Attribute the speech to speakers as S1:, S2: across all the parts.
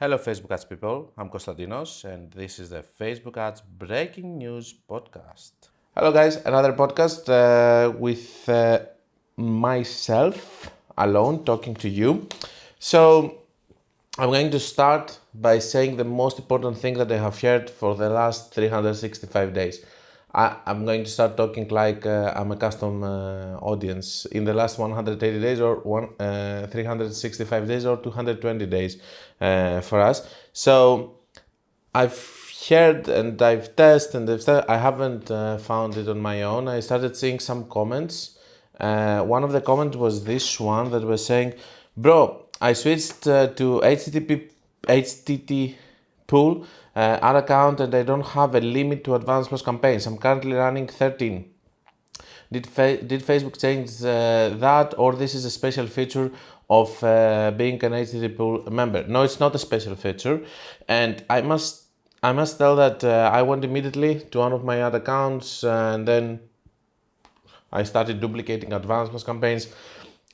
S1: Hello Facebook ads people, I'm Konstantinos and this is the Facebook ads breaking news podcast. Hello guys, another podcast with myself alone talking to you. So I'm going to start by saying the most important thing that I have heard for the last 365 days. I'm going to start talking like I'm a custom audience in the last 180 days or 365 days or 220 days for us. So I've heard and I've tested and I haven't found it on my own. I started seeing some comments. One of the comments was this one that was saying, bro, I switched to HTTP pool ad account and I don't have a limit to advanced plus campaigns. I'm currently running 13. Did Facebook change that, or this is a special feature of being an HTTP pool member? No, it's not a special feature, and I must tell that I went immediately to one of my ad accounts and then I started duplicating advanced plus campaigns.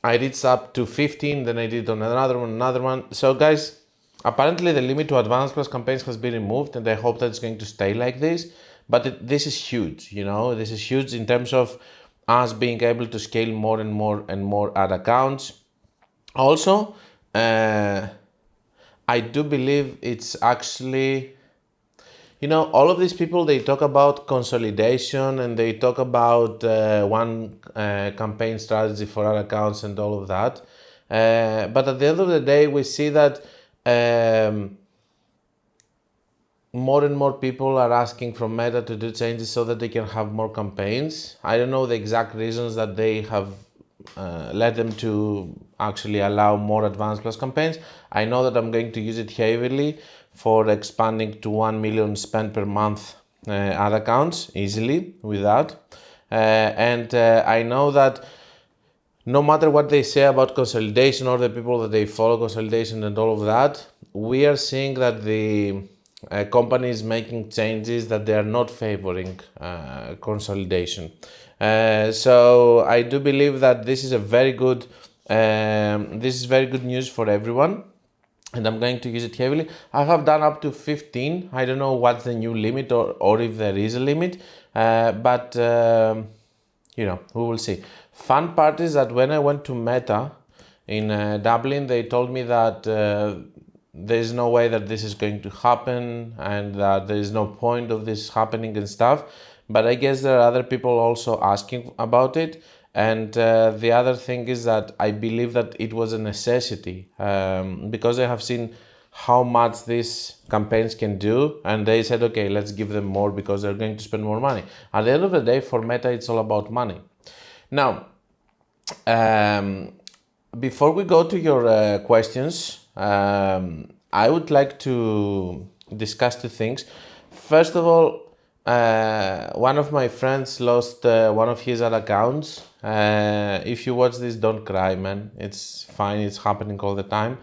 S1: I reached up to 15, then I did on another one. So guys, apparently the limit to advanced plus campaigns has been removed and I hope that it's going to stay like this. But this is huge, this is huge in terms of us being able to scale more and more ad accounts. Also, I do believe it's actually, all of these people, they talk about consolidation and they talk about one campaign strategy for our accounts and all of that. But at the end of the day, we see that more and more people are asking from Meta to do changes so that they can have more campaigns. I don't know the exact reasons that they have led them to actually allow more advanced plus campaigns. I know that I'm going to use it heavily for expanding to 1 million spend per month ad accounts easily with that. And I know that no matter what they say about consolidation or the people that they follow consolidation and all of that, we are seeing that the companies making changes that they are not favoring consolidation. So I do believe that this is very good news for everyone, and I'm going to use it heavily. I have done up to 15. I don't know what's the new limit or if there is a limit, but we will see. Fun part is that when I went to Meta in Dublin, they told me that there is no way that this is going to happen and that there is no point of this happening and stuff. But I guess there are other people also asking about it. And the other thing is that I believe that it was a necessity because I have seen how much these campaigns can do. And they said, okay, let's give them more because they're going to spend more money. At the end of the day, for Meta, it's all about money. Now, before we go to your questions, I would like to discuss two things. First of all, one of my friends lost one of his other accounts. If you watch this, don't cry, man. It's fine. It's happening all the time.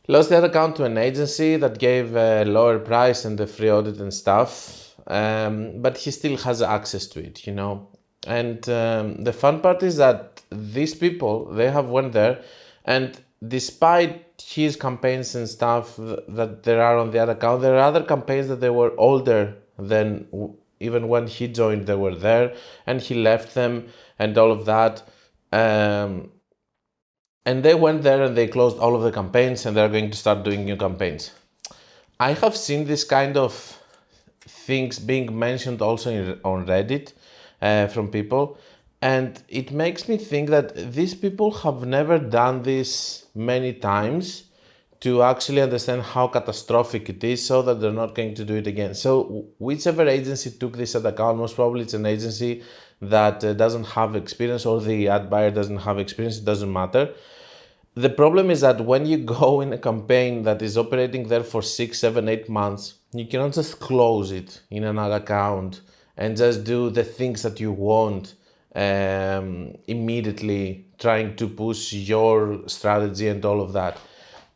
S1: Lost the other account to an agency that gave a lower price and the free audit and stuff. But he still has access to it, And the fun part is that these people, they have went there, and despite his campaigns and stuff that there are on the other account, there are other campaigns that they were older than even when he joined, they were there, and he left them and all of that. And they went there and they closed all of the campaigns and they're going to start doing new campaigns. I have seen this kind of things being mentioned also on Reddit from people. And it makes me think that these people have never done this many times to actually understand how catastrophic it is so that they're not going to do it again. So whichever agency took this ad account, most probably it's an agency that doesn't have experience or the ad buyer doesn't have experience, it doesn't matter. The problem is that when you go in a campaign that is operating there for 6, 7, 8 months, you cannot just close it in another account and just do the things that you want immediately, trying to push your strategy and all of that.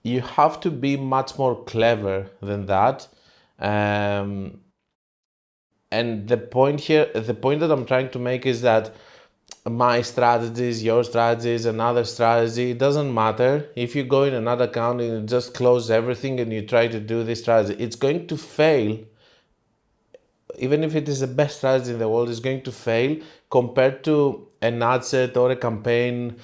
S1: You have to be much more clever than that. And the point that I'm trying to make is that my strategies, your strategies, another strategy. It doesn't matter. If you go in another account and you just close everything and you try to do this strategy, it's going to fail. Even if it is the best strategy in the world, it's going to fail compared to an ad set or a campaign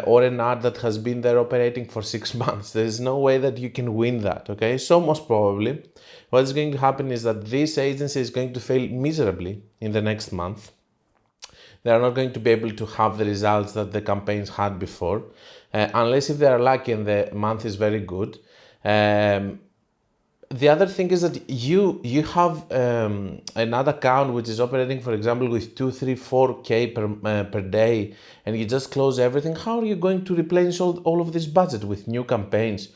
S1: or an ad that has been there operating for 6 months. There is no way that you can win that, okay? So most probably, what's going to happen is that this agency is going to fail miserably in the next month. They are not going to be able to have the results that the campaigns had before, unless if they are lucky and the month is very good. The other thing is that you have another account which is operating, for example, with 2, 3, 4K per day, and you just close everything. How are you going to replenish all of this budget with new campaigns?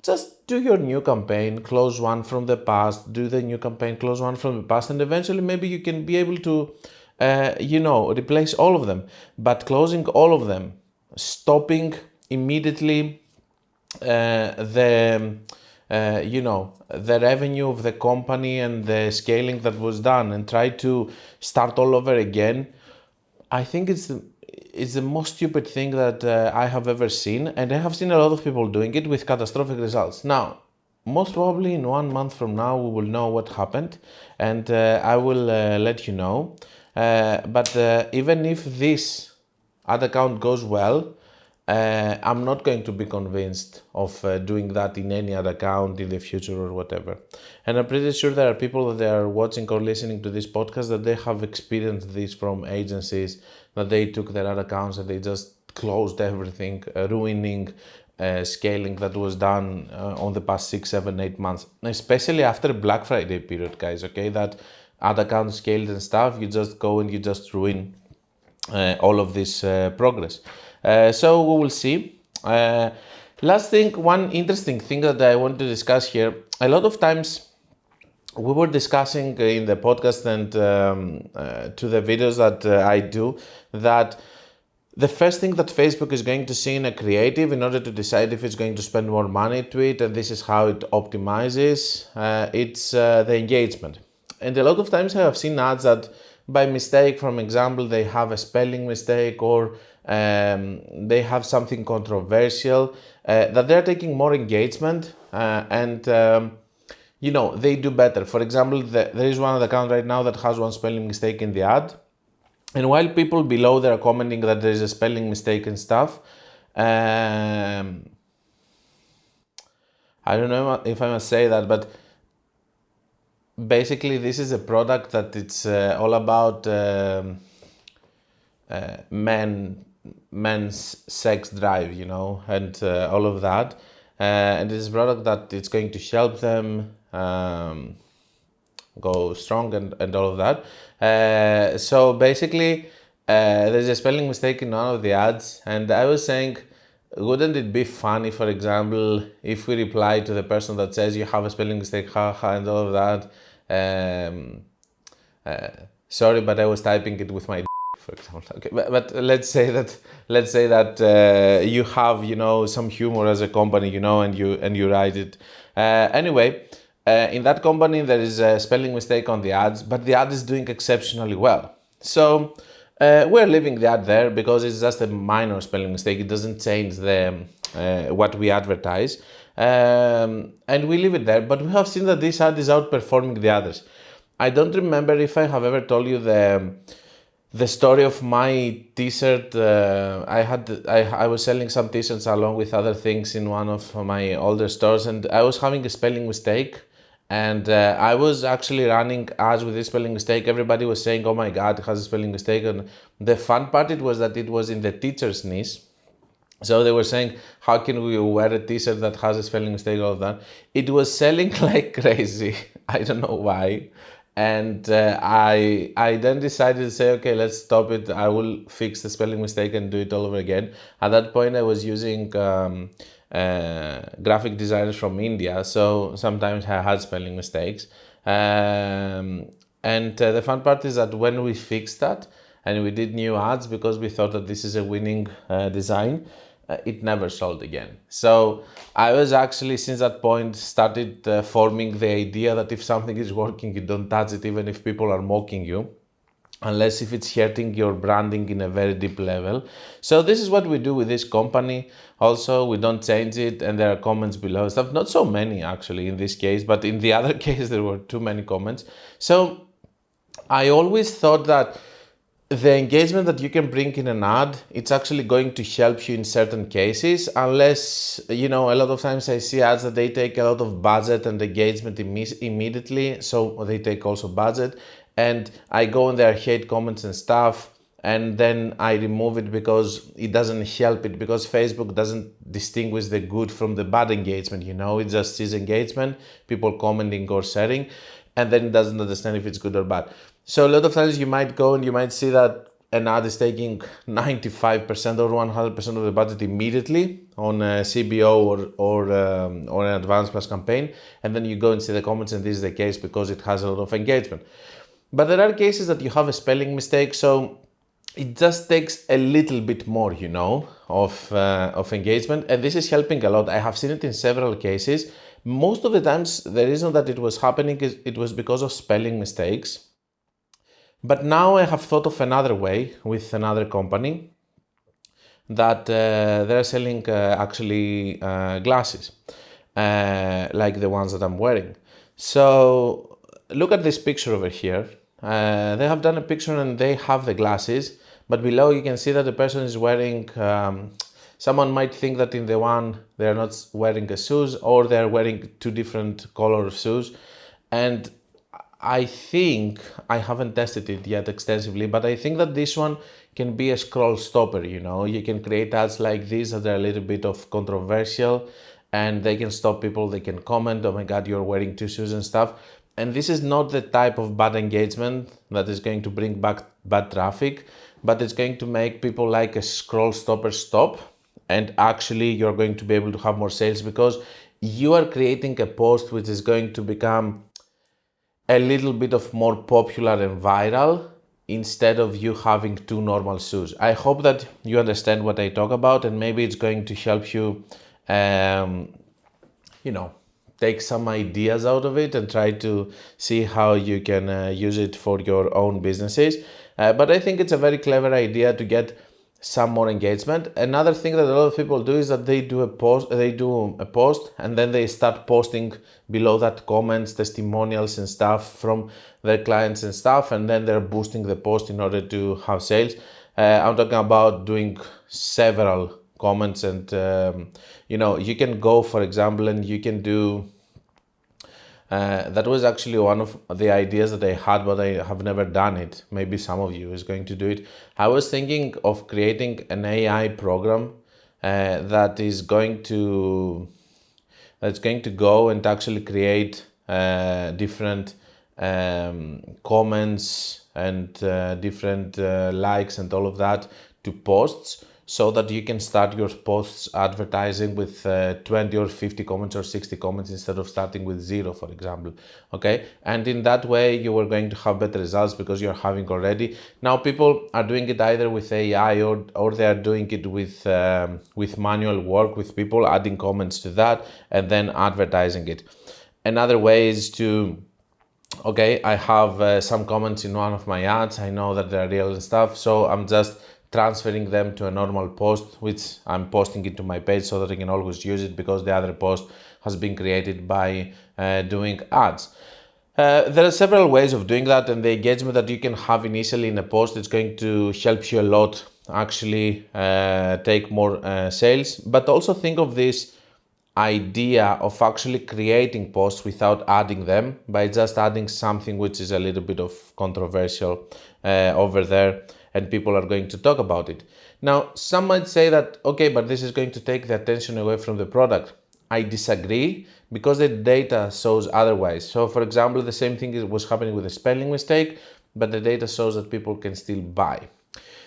S1: Just do your new campaign, close one from the past, do the new campaign, close one from the past, and eventually maybe you can be able to, replace all of them. But closing all of them, stopping immediately the revenue of the company and the scaling that was done and try to start all over again, I think it's the most stupid thing that I have ever seen, and I have seen a lot of people doing it with catastrophic results. Now, most probably in 1 month from now, we will know what happened, and I will let you know. But even if this ad account goes well, I'm not going to be convinced of doing that in any other account in the future or whatever. And I'm pretty sure there are people that are watching or listening to this podcast that they have experienced this from agencies, that they took their other accounts and they just closed everything, ruining scaling that was done on the past 6, 7, 8 months, especially after Black Friday period, guys, okay, that ad account scaled and stuff, you just go and you just ruin all of this progress. So we will see. Last thing, one interesting thing that I want to discuss here. A lot of times we were discussing in the podcast and to the videos that I do, that the first thing that Facebook is going to see in a creative in order to decide if it's going to spend more money to it, and this is how it optimizes, it's the engagement. And a lot of times I have seen ads that by mistake, for example, they have a spelling mistake or they have something controversial, that they're taking more engagement and they do better. For example, there is one account right now that has one spelling mistake in the ad, and while people below they are commenting that there is a spelling mistake and stuff, I don't know if I must say that, but basically this is a product that it's all about men's sex drive, and all of that, and this is a product that it's going to help them go strong and all of that. So basically there's a spelling mistake in one of the ads, and I was saying, wouldn't it be funny, for example, if we reply to the person that says you have a spelling mistake, haha, and all of that, sorry, but I was typing it with my for example. Okay, but let's say that you have some humor as a company, and you write it. Anyway, in that company there is a spelling mistake on the ads, but the ad is doing exceptionally well. So we're leaving the ad there because it's just a minor spelling mistake. It doesn't change the what we advertise, and we leave it there. But we have seen that this ad is outperforming the others. I don't remember if I have ever told you the story of my t-shirt. I was selling some t-shirts along with other things in one of my older stores, and I was having a spelling mistake, and I was actually running ads with this spelling mistake. Everybody was saying, oh my god, it has a spelling mistake, and the fun part was that it was in the teacher's niche. So they were saying, how can we wear a t-shirt that has a spelling mistake, all of that. It was selling like crazy. I don't know why. And I then decided to say, okay, let's stop it. I will fix the spelling mistake and do it all over again. At that point, I was using graphic designers from India, so sometimes I had spelling mistakes. And the fun part is that when we fixed that and we did new ads because we thought that this is a winning design, it never sold again. So I was actually, since that point, started forming the idea that if something is working, you don't touch it, even if people are mocking you. unless if it's hurting your branding in a very deep level. So this is what we do with this company. Also, we don't change it, and there are comments below stuff. Not so many actually in this case, but in the other case there were too many comments. So I always thought that the engagement that you can bring in an ad, it's actually going to help you in certain cases, unless, you know, a lot of times I see ads that they take a lot of budget and engagement immediately, so they take also budget, and I go in there, hate comments and stuff, and then I remove it because it doesn't help it, because Facebook doesn't distinguish the good from the bad engagement, you know, it just sees engagement, people commenting or sharing, and then it doesn't understand if it's good or bad. So a lot of times you might go and you might see that an ad is taking 95% or 100% of the budget immediately on a CBO or an advanced plus campaign, and then you go and see the comments, and this is the case because it has a lot of engagement. But there are cases that you have a spelling mistake, so it just takes a little bit more, you know, of engagement, and this is helping a lot. I have seen it in several cases. Most of the times, the reason that it was happening is it was because of spelling mistakes. But now I have thought of another way with another company that they're selling actually glasses, like the ones that I'm wearing. So look at this picture over here. They have done a picture and they have the glasses, but below you can see that the person is wearing, someone might think that in the one they're not wearing the shoes, or they're wearing two different color of shoes. And I think, I haven't tested it yet extensively, but I think that this one can be a scroll stopper, you know. You can create ads like this that are a little bit of controversial, and they can stop people, they can comment, oh my god, you're wearing two shoes and stuff. And this is not the type of bad engagement that is going to bring back bad traffic, but it's going to make people like a scroll stopper stop, and actually you're going to be able to have more sales because you are creating a post which is going to become a little bit of more popular and viral instead of you having two normal shoes. I hope that you understand what I talk about, and maybe it's going to help you, you know, take some ideas out of it and try to see how you can use it for your own businesses. But I think it's a very clever idea to get some more engagement. Another thing that a lot of people do is that they do a post and then they start posting below that comments, testimonials and stuff from their clients and stuff, and then they're boosting the post in order to have sales. I'm talking about doing several comments, and you know, you can go, for example, and you can do that was actually one of the ideas that I had, but I have never done it. Maybe some of you is going to do it. I was thinking of creating an AI program that's going to go and actually create different comments and different likes and all of that to posts, so that you can start your posts advertising with 20 or 50 comments or 60 comments instead of starting with 0, for example. Okay, and in that way you are going to have better results because you're having already. Now people are doing it either with AI or they are doing it with manual work, with people adding comments to that and then advertising it. Another way is to, okay, I have some comments in one of my ads, I know that they're real and stuff, so I'm just transferring them to a normal post, which I'm posting it to my page so that I can always use it because the other post has been created by doing ads. There are several ways of doing that, and the engagement that you can have initially in a post is going to help you a lot actually take more sales. But also think of this idea of actually creating posts without adding them, by just adding something which is a little bit of controversial over there, and people are going to talk about it. Now, some might say that, okay, but this is going to take the attention away from the product. I disagree, because the data shows otherwise. So, for example, the same thing was happening with a spelling mistake, but the data shows that people can still buy.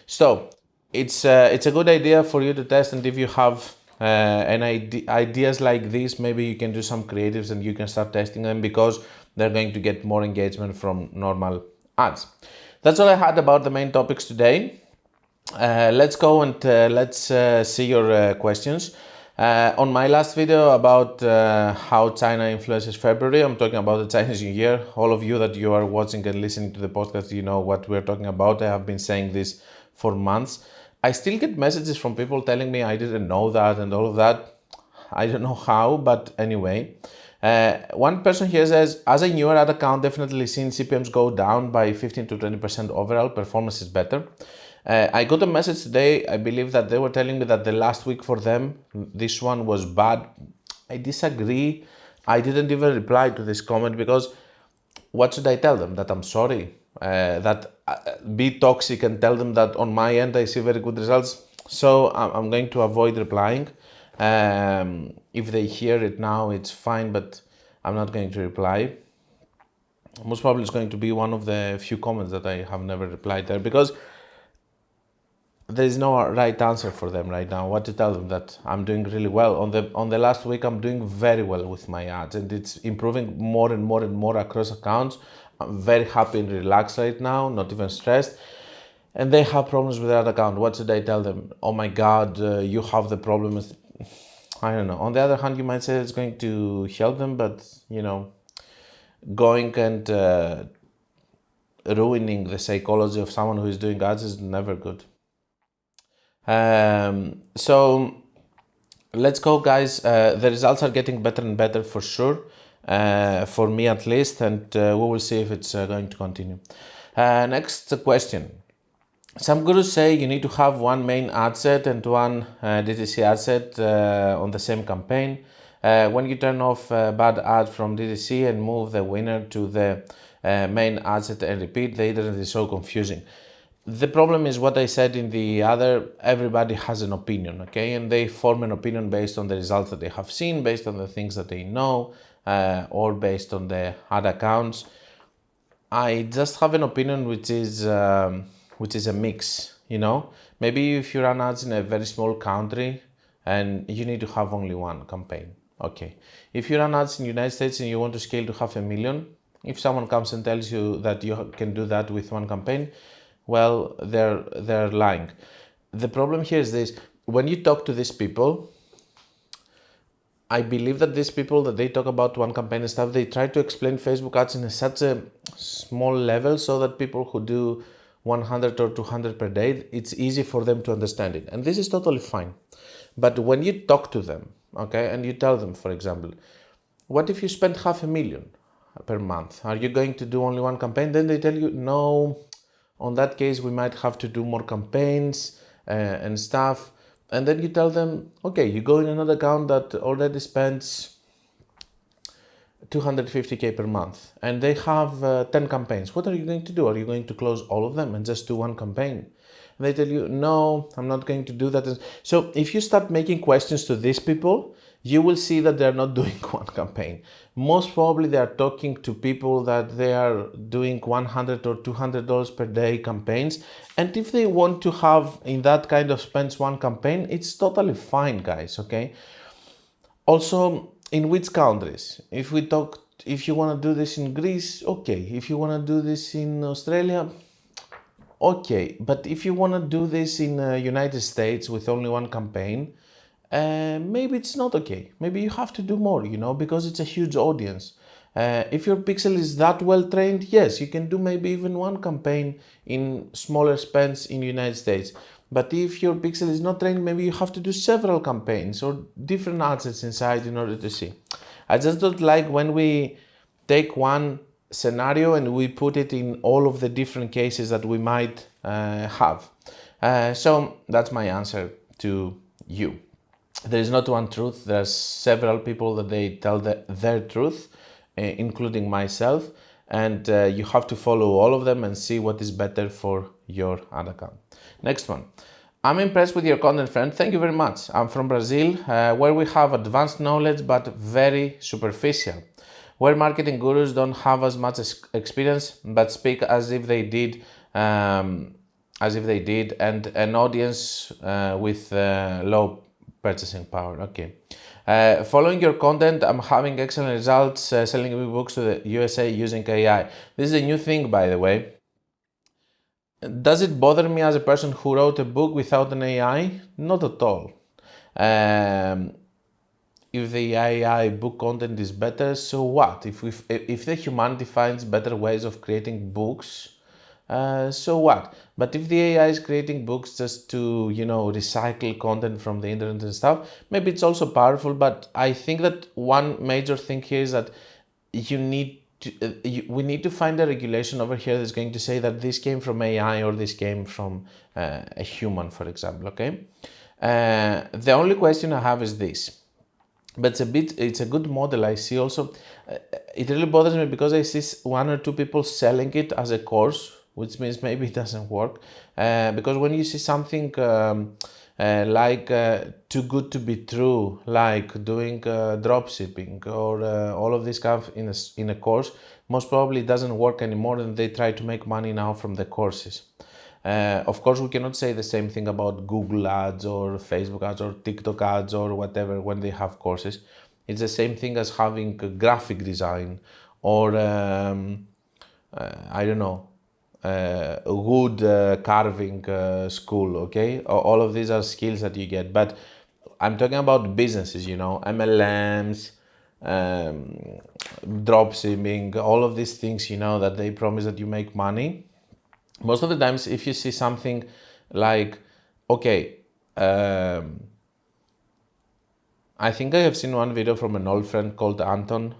S1: So, it's a good idea for you to test, and if you have ideas like this, maybe you can do some creatives and you can start testing them, because they're going to get more engagement from normal ads. That's all I had about the main topics today. Let's go and let's see your questions. On my last video about how China influences February, I'm talking about the Chinese New Year. All of you that you are watching and listening to the podcast, you know what we're talking about. I have been saying this for months. I still get messages from people telling me I didn't know that and all of that. I don't know how, but anyway. One person here says, as a newer ad account, definitely seen CPMs go down by 15 to 20% overall, performance is better. I got a message today, I believe that they were telling me that the last week for them, this one was bad. I disagree. I didn't even reply to this comment because what should I tell them? That I'm sorry? Be toxic and tell them that on my end I see very good results? So I'm going to avoid replying. If they hear it now, it's fine, but I'm not going to reply. Most probably it's going to be one of the few comments that I have never replied there because there is no right answer for them right now. What to tell them? That I'm doing really well. On the last week, I'm doing very well with my ads and it's improving more and more and more across accounts. I'm very happy and relaxed right now, not even stressed. And they have problems with that account. What should I tell them? Oh my God, you have the problem. I don't know. On the other hand, you might say it's going to help them, but you know, going and ruining the psychology of someone who is doing ads is never good. So let's go, guys. The results are getting better and better for sure, for me at least, and we will see if it's going to continue. Next question. Some gurus say you need to have one main ad set and one DTC ad set on the same campaign. When you turn off bad ad from DTC and move the winner to the main ad set and repeat, the internet is so confusing. The problem is what I said in the other, everybody has an opinion, okay? And they form an opinion based on the results that they have seen, based on the things that they know, or based on the ad accounts. I just have an opinion which is a mix, you know? Maybe if you run ads in a very small country and you need to have only one campaign, okay. If you run ads in the United States and you want to scale to 500,000, if someone comes and tells you that you can do that with one campaign, well, they're lying. The problem here is this: when you talk to these people, I believe that these people that they talk about one campaign and stuff, they try to explain Facebook ads in such a small level so that people who do 100 or 200 per day, it's easy for them to understand it. And this is totally fine. But when you talk to them, okay, and you tell them, for example, what if you spend 500,000 per month? Are you going to do only one campaign? Then they tell you, no. On that case, we might have to do more campaigns and stuff. And then you tell them, okay, you go in another account that already spends 250K per month and they have 10 campaigns. What are you going to do? Are you going to close all of them and just do one campaign? And they tell you, no, I'm not going to do that. So if you start making questions to these people, you will see that they're not doing one campaign. Most probably they are talking to people that they are doing $100 or $200 per day campaigns. And if they want to have in that kind of spends one campaign, it's totally fine, guys, okay? Also, in which countries? If you want to do this in Greece, okay. If you want to do this in Australia, okay. But if you want to do this in United States with only one campaign, maybe it's not okay. Maybe you have to do more, you know, because it's a huge audience. If your pixel is that well trained, yes, you can do maybe even one campaign in smaller spends in the United States. But if your pixel is not trained, maybe you have to do several campaigns or different assets inside in order to see. I just don't like when we take one scenario and we put it in all of the different cases that we might have. So that's my answer to you. There is not one truth. There are several people that they tell their truth, including myself, and you have to follow all of them and see what is better for your ad account. Next one. I'm impressed with your content, friend. Thank you very much. I'm from Brazil, where we have advanced knowledge but very superficial, where marketing gurus don't have as much experience but speak as if they did, and an audience with low purchasing power. Okay. Following your content, I'm having excellent results selling ebooks to the USA using AI. This is a new thing, by the way. Does it bother me as a person who wrote a book without an AI? Not at all. if the AI book content is better, so what? If the humanity finds better ways of creating books, so what? But if the AI is creating books just to, recycle content from the internet and stuff, maybe it's also powerful. But I think that one major thing here is that we need to find a regulation over here that's going to say that this came from AI or this came from a human, for example. Okay. The only question I have is this. But it's a good model. I see also, it really bothers me because I see one or two people selling it as a course, which means maybe it doesn't work. Because when you see something like too good to be true, like doing drop shipping or all of this stuff in a course, most probably it doesn't work anymore, and they try to make money now from the courses. Of course, we cannot say the same thing about Google ads or Facebook ads or TikTok ads or whatever when they have courses. It's the same thing as having graphic design or, I don't know, wood carving school, okay? All of these are skills that you get. But I'm talking about businesses, MLMs, drop shipping, all of these things, that they promise that you make money. Most of the times, if you see something like, okay, I think I have seen one video from an old friend called Anton.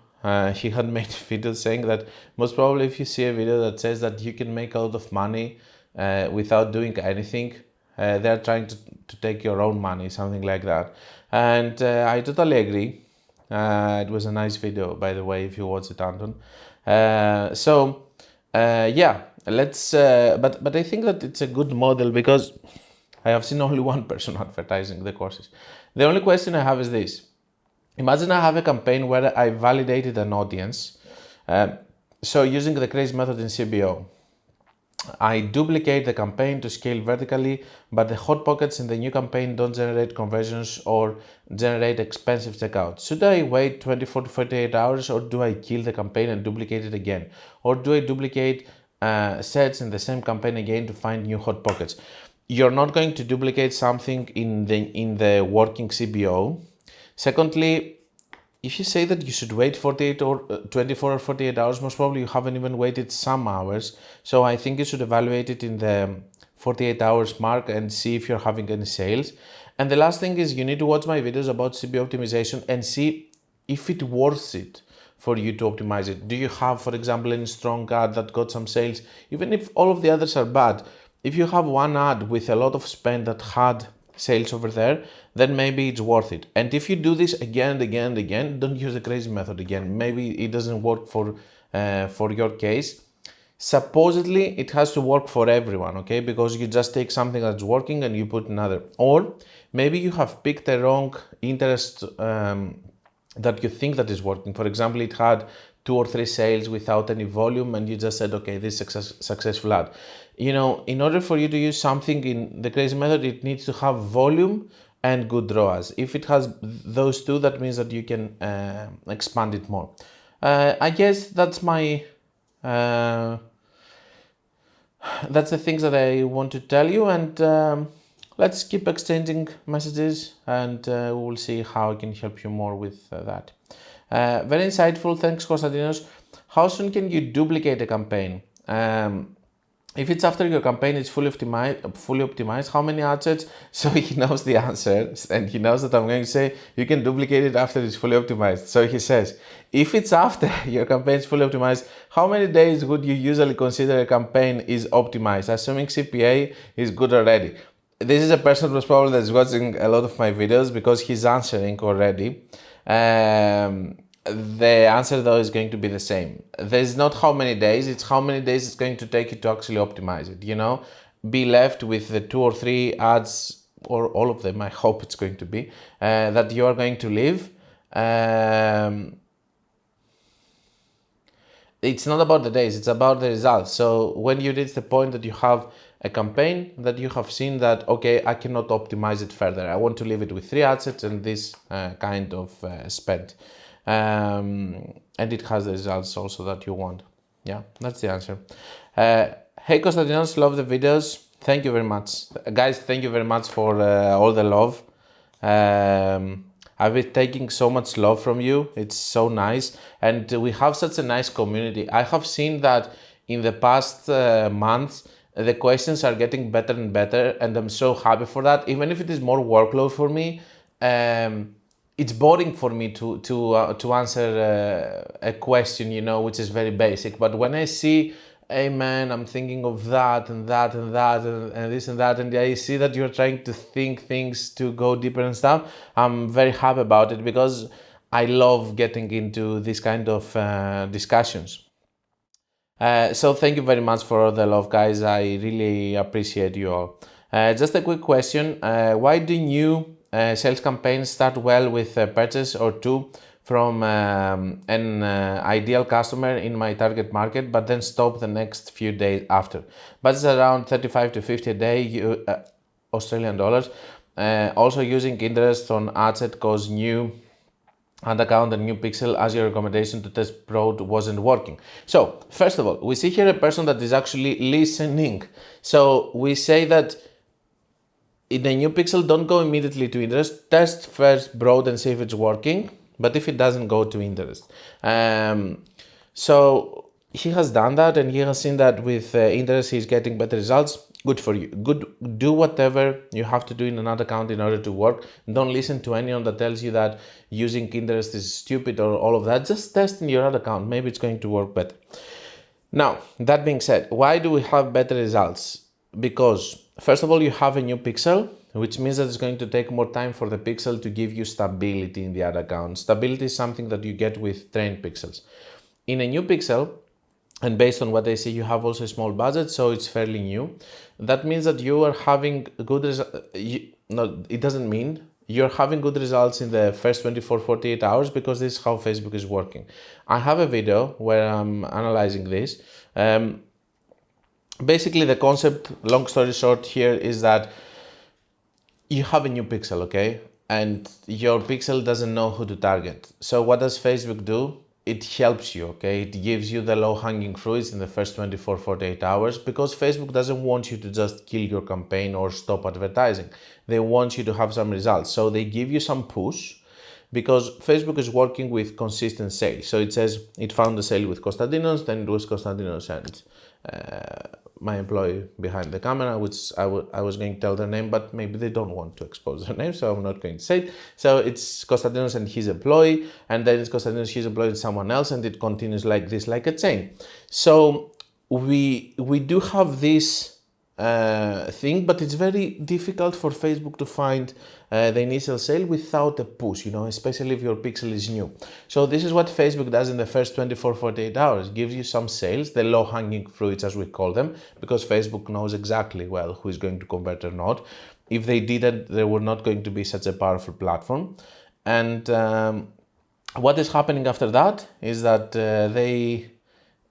S1: He had made a video saying that most probably if you see a video that says that you can make a lot of money without doing anything, they're trying to take your own money, something like that. And I totally agree. It was a nice video, by the way, if you watch it, Anton. Yeah, let's. But I think that it's a good model because I have seen only one person advertising the courses. The only question I have is this. Imagine I have a campaign where I validated an audience. So using the crazy method in CBO, I duplicate the campaign to scale vertically, but the hot pockets in the new campaign don't generate conversions or generate expensive checkouts. Should I wait 24 to 48 hours or do I kill the campaign and duplicate it again? Or do I duplicate sets in the same campaign again to find new hot pockets? You're not going to duplicate something in the working CBO. Secondly, if you say that you should wait 48 or 24 or 48 hours, most probably you haven't even waited some hours. So I think you should evaluate it in the 48 hours mark and see if you're having any sales. And the last thing is you need to watch my videos about CBO optimization and see if it worth it for you to optimize it. Do you have, for example, any strong ad that got some sales? Even if all of the others are bad, if you have one ad with a lot of spend that had sales over there, then maybe it's worth it. And if you do this again and again and again, don't use the crazy method again. Maybe it doesn't work for your case. Supposedly it has to work for everyone, okay? Because you just take something that's working and you put another. Or maybe you have picked the wrong interest that you think that is working. For example, it had 2 or 3 sales without any volume and you just said, okay, this is successful ad. In order for you to use something in the crazy method, it needs to have volume and good ROAS. If it has those two, that means that you can expand it more. I guess that's my that's the things that I want to tell you, and let's keep exchanging messages, and we'll see how I can help you more with that. Very insightful. Thanks, Konstantinos. How soon can you duplicate a campaign? If it's after your campaign is fully optimized, how many ad sets? So he knows the answer, and he knows that I'm going to say you can duplicate it after it's fully optimized. So he says, if it's after your campaign is fully optimized, how many days would you usually consider a campaign is optimized, assuming CPA is good already? This is a person who's probably that's watching a lot of my videos because he's answering already. The answer though is going to be the same. There's not how many days, it's how many days it's going to take you to actually optimize it, Be left with the 2 or 3 ads, or all of them, I hope it's going to be, that you are going to leave. It's not about the days, it's about the results. So when you reach the point that you have a campaign that you have seen that, okay, I cannot optimize it further. I want to leave it with 3 assets and this kind of spend. And it has the results also that you want. Yeah, that's the answer. Hey Konstantinos, love the videos. Thank you very much. Guys, thank you very much for all the love. I've been taking so much love from you. It's so nice. And we have such a nice community. I have seen that in the past months, the questions are getting better and better. And I'm so happy for that. Even if it is more workload for me, it's boring for me to answer a question, which is very basic. But when I see, hey man, I'm thinking of that and that and that and this and that, and I see that you're trying to think things to go deeper and stuff, I'm very happy about it because I love getting into this kind of discussions. So thank you very much for all the love, guys. I really appreciate you all. Just a quick question. Why do new sales campaigns start well with a purchase or two from an ideal customer in my target market, but then stop the next few days after? But it's around 35 to 50 a day Australian dollars. Also using interest on ad set cause new ad account and new pixel as your recommendation to test Pro wasn't working. So first of all, we see here a person that is actually listening. So we say that in a new pixel, don't go immediately to interest. Test first broad and see if it's working. But if it doesn't, go to interest. So he has done that and he has seen that with interest he's getting better results. Good for you. Good. Do whatever you have to do in another account in order to work. Don't listen to anyone that tells you that using interest is stupid or all of that. Just test in your other account. Maybe it's going to work better. Now, that being said, why do we have better results? Because first of all, you have a new pixel, which means that it's going to take more time for the pixel to give you stability in the ad account. Stability is something that you get with trained pixels. In a new pixel, and based on what I see, you have also a small budget, so it's fairly new. That means that you are having good results. No, it doesn't mean you're having good results in the first 24, 48 hours because this is how Facebook is working. I have a video where I'm analyzing this. Basically, the concept, long story short here, is that you have a new pixel, okay? And your pixel doesn't know who to target. So what does Facebook do? It helps you, okay? It gives you the low-hanging fruits in the first 24, 48 hours because Facebook doesn't want you to just kill your campaign or stop advertising. They want you to have some results. So they give you some push because Facebook is working with consistent sales. So it says it found a sale with Konstantinos, then it was Konstantinos and my employee behind the camera, which I was going to tell their name, but maybe they don't want to expose their name, so I'm not going to say it. So it's Konstantinos and his employee, and then it's Konstantinos, his employee, and someone else, and it continues like this, like a chain. So we do have this thing, but it's very difficult for Facebook to find the initial sale without a push, especially if your pixel is new. So this is what Facebook does in the first 24, 48 hours, gives you some sales, the low-hanging fruits as we call them, because Facebook knows exactly, well, who is going to convert or not. If they didn't, they were not going to be such a powerful platform. And what is happening after that is that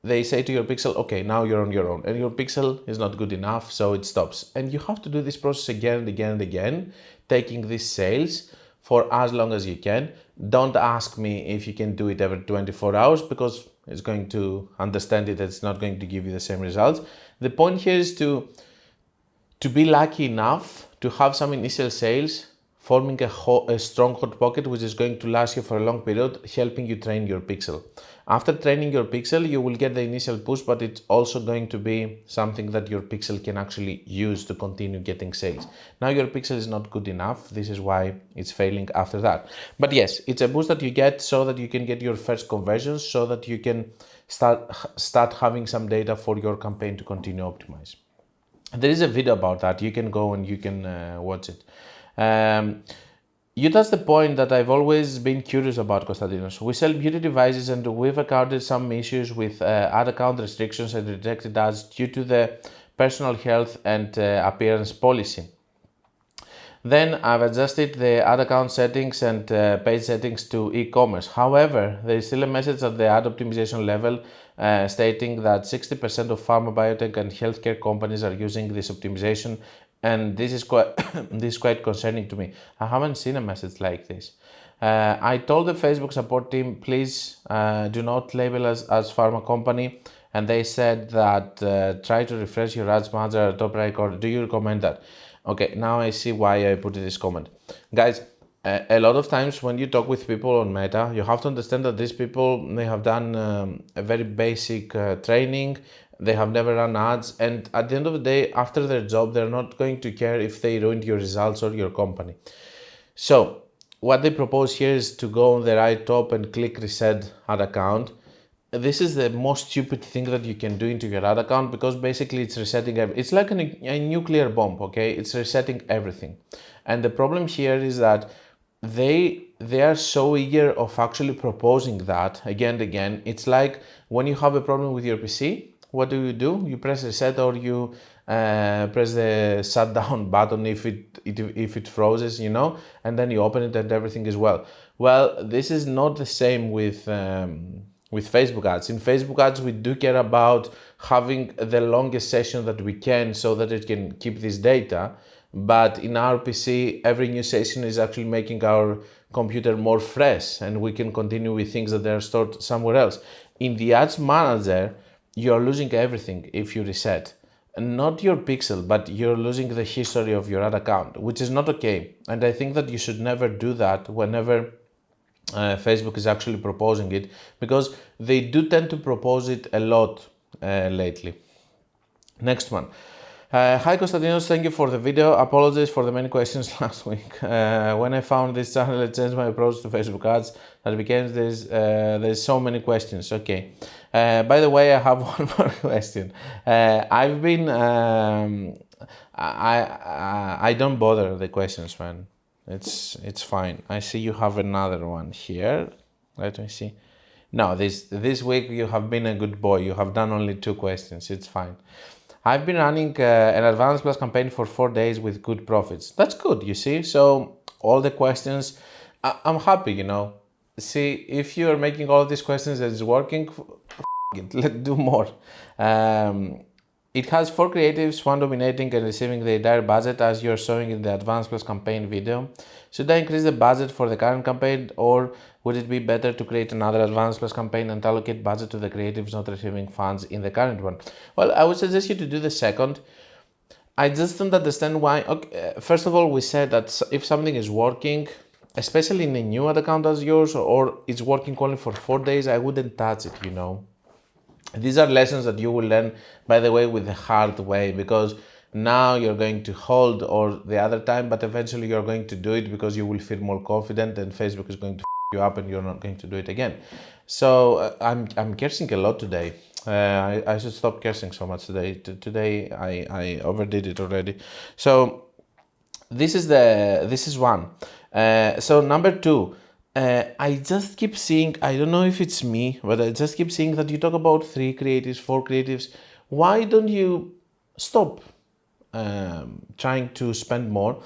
S1: they say to your pixel, okay, now you're on your own, and your pixel is not good enough, so it stops. And you have to do this process again and again and again, taking these sales for as long as you can. Don't ask me if you can do it every 24 hours because it's going to understand it, it's not going to give you the same results. The point here is to be lucky enough to have some initial sales, forming a strong hot pocket which is going to last you for a long period, helping you train your pixel. After training your pixel, you will get the initial push, but it's also going to be something that your pixel can actually use to continue getting sales. Now your pixel is not good enough. This is why it's failing after that. But yes, it's a boost that you get so that you can get your first conversions, so that you can start having some data for your campaign to continue optimize. There is a video about that. You can go and you can watch it. You touched the point that I've always been curious about, Konstantinos. We sell beauty devices and we've encountered some issues with ad account restrictions and rejected ads due to the personal health and appearance policy. Then I've adjusted the ad account settings and page settings to e-commerce. However, there is still a message at the ad optimization level stating that 60% of pharma, biotech and healthcare companies are using this optimization, and this is quite concerning to me. I haven't seen a message like this. I told the Facebook support team, please do not label us as pharma company, and they said that try to refresh your ads manager top right corner. Do you recommend that? Okay, now I see why I put this comment. Guys, A lot of times when you talk with people on Meta, you have to understand that these people, they have done a very basic training, they have never run ads, and at the end of the day, after their job, they're not going to care if they ruined your results or your company. So what they propose here is to go on the right top and click reset ad account. This is the most stupid thing that you can do into your ad account, because basically it's resetting it's like a nuclear bomb, okay? It's resetting everything. And the problem here is that they are so eager of actually proposing that again and again. It's like when you have a problem with your PC, what do? You press reset, or you press the shutdown button if it freezes, you know, and then you open it and everything is well. Well, this is not the same with Facebook ads. In Facebook ads, we do care about having the longest session that we can so that it can keep this data. But in our PC, every new session is actually making our computer more fresh, and we can continue with things that are stored somewhere else. In the ads manager, you're losing everything if you reset. Not your pixel, but you're losing the history of your ad account, which is not okay. And I think that you should never do that whenever Facebook is actually proposing it, because they do tend to propose it a lot lately. Next one. Hi Konstantinos, thank you for the video. Apologies for the many questions last week. When I found this channel, I changed my approach to Facebook ads. That became there's so many questions. Okay. By the way, I have one more question. I've been I don't bother the questions, man. It's fine. I see you have another one here. Let me see. No, this week you have been a good boy. You have done only 2 questions. It's fine. I've been running an Advanced Plus campaign for 4 days with good profits. That's good, you see. So all the questions, I'm happy, you know. See, if you are making all of these questions and it's working, let's do more. It has 4 creatives, 1 dominating and receiving the entire budget as you're showing in the Advanced Plus campaign video. Should I increase the budget for the current campaign, or would it be better to create another Advanced Plus campaign and allocate budget to the creatives not receiving funds in the current one? Well, I would suggest you to do the second. I just don't understand why. Okay, first of all, we said that if something is working, especially in a new ad account as yours, or it's working only for 4 days, I wouldn't touch it, you know. These are lessons that you will learn, by the way, with the hard way, because now you're going to hold or the other time, but eventually you're going to do it because you will feel more confident and Facebook is going to you up and you're not going to do it again. So I'm cursing a lot today. I should stop cursing so much today. Today I overdid it already. So this is one. So number 2. I just keep seeing, I don't know if it's me, but I just keep seeing that you talk about 3 creatives, 4 creatives. Why don't you stop trying to spend more?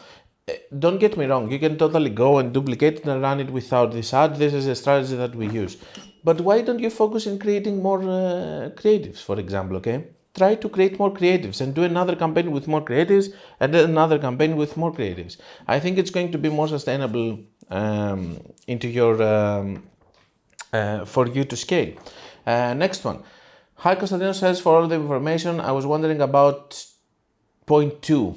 S1: Don't get me wrong, you can totally go and duplicate it and run it without this ad. This is a strategy that we use. But why don't you focus on creating more creatives, for example, okay? Try to create more creatives and do another campaign with more creatives and then another campaign with more creatives. I think it's going to be more sustainable into your for you to scale. Next one. Hi Konstantinos, says for all the information. I was wondering about point 2.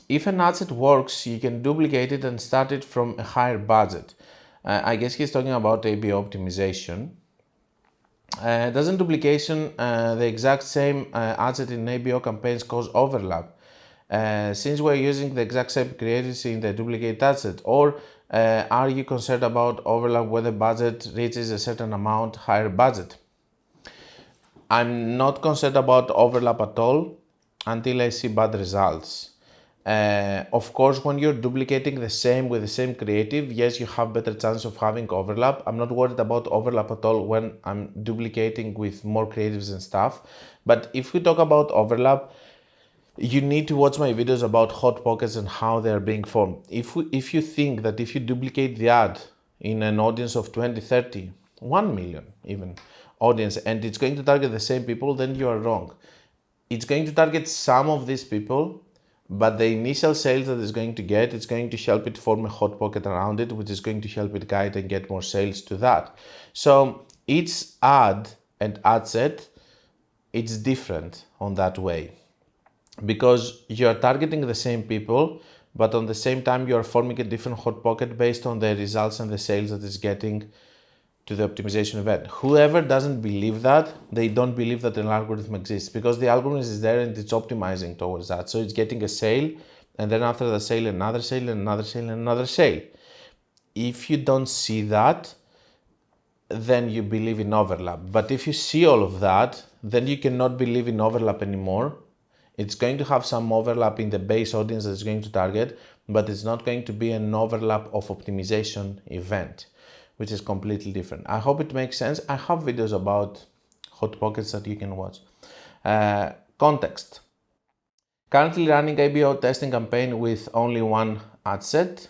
S1: If an ad set works, you can duplicate it and start it from a higher budget. I guess he's talking about A/B optimization. Doesn't duplication the exact same ad set in ABO campaigns cause overlap? Since we're using the exact same creatives in the duplicate ad set, or are you concerned about overlap when the budget reaches a certain amount higher budget? I'm not concerned about overlap at all until I see bad results. Of course, when you're duplicating the same with the same creative, yes, you have better chance of having overlap. I'm not worried about overlap at all when I'm duplicating with more creatives and stuff. But if we talk about overlap, you need to watch my videos about hot pockets and how they are being formed. If you think that if you duplicate the ad in an audience of 20, 30, 1 million even audience, and it's going to target the same people, then you are wrong. It's going to target some of these people, but the initial sales that it's going to get, it's going to help it form a hot pocket around it, which is going to help it guide and get more sales to that. So each ad and ad set, it's different on that way, because you're targeting the same people, but on the same time, you are forming a different hot pocket based on the results and the sales that it's getting to the optimization event. Whoever doesn't believe that, they don't believe that an algorithm exists, because the algorithm is there and it's optimizing towards that. So it's getting a sale, and then after the sale, another sale, and another sale, and another sale. If you don't see that, then you believe in overlap. But if you see all of that, then you cannot believe in overlap anymore. It's going to have some overlap in the base audience that it's going to target, but it's not going to be an overlap of optimization event, which is completely different. I hope it makes sense. I have videos about hot pockets that you can watch. Context. Currently running ABO testing campaign with only one ad set.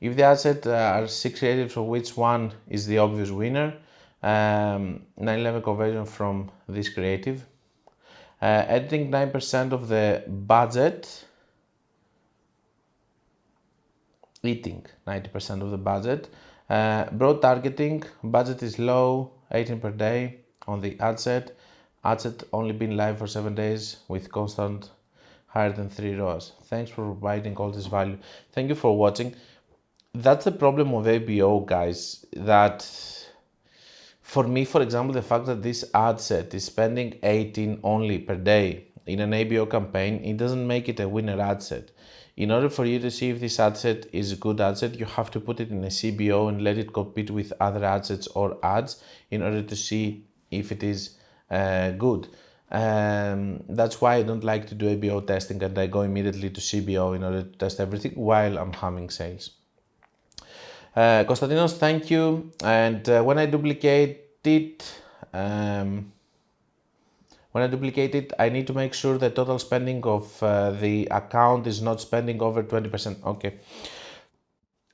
S1: If the ad set are 6 creatives, for which one is the obvious winner, 9-11 conversion from this creative. Editing 9% of the budget, eating 90% of the budget. Broad targeting, budget is low, 18 per day on the ad set. Ad set only been live for 7 days with constant higher than 3 ROAS. Thanks for providing all this value. Thank you for watching. That's the problem of ABO, guys, that for me, for example, the fact that this ad set is spending 18 only per day in an ABO campaign, it doesn't make it a winner ad set. In order for you to see if this ad set is a good ad set, you have to put it in a CBO and let it compete with other ad sets or ads in order to see if it is good. That's why I don't like to do ABO testing, and I go immediately to CBO in order to test everything while I'm having sales. Konstantinos, thank you. And when I duplicate it, I need to make sure the total spending of the account is not spending over 20%. Okay,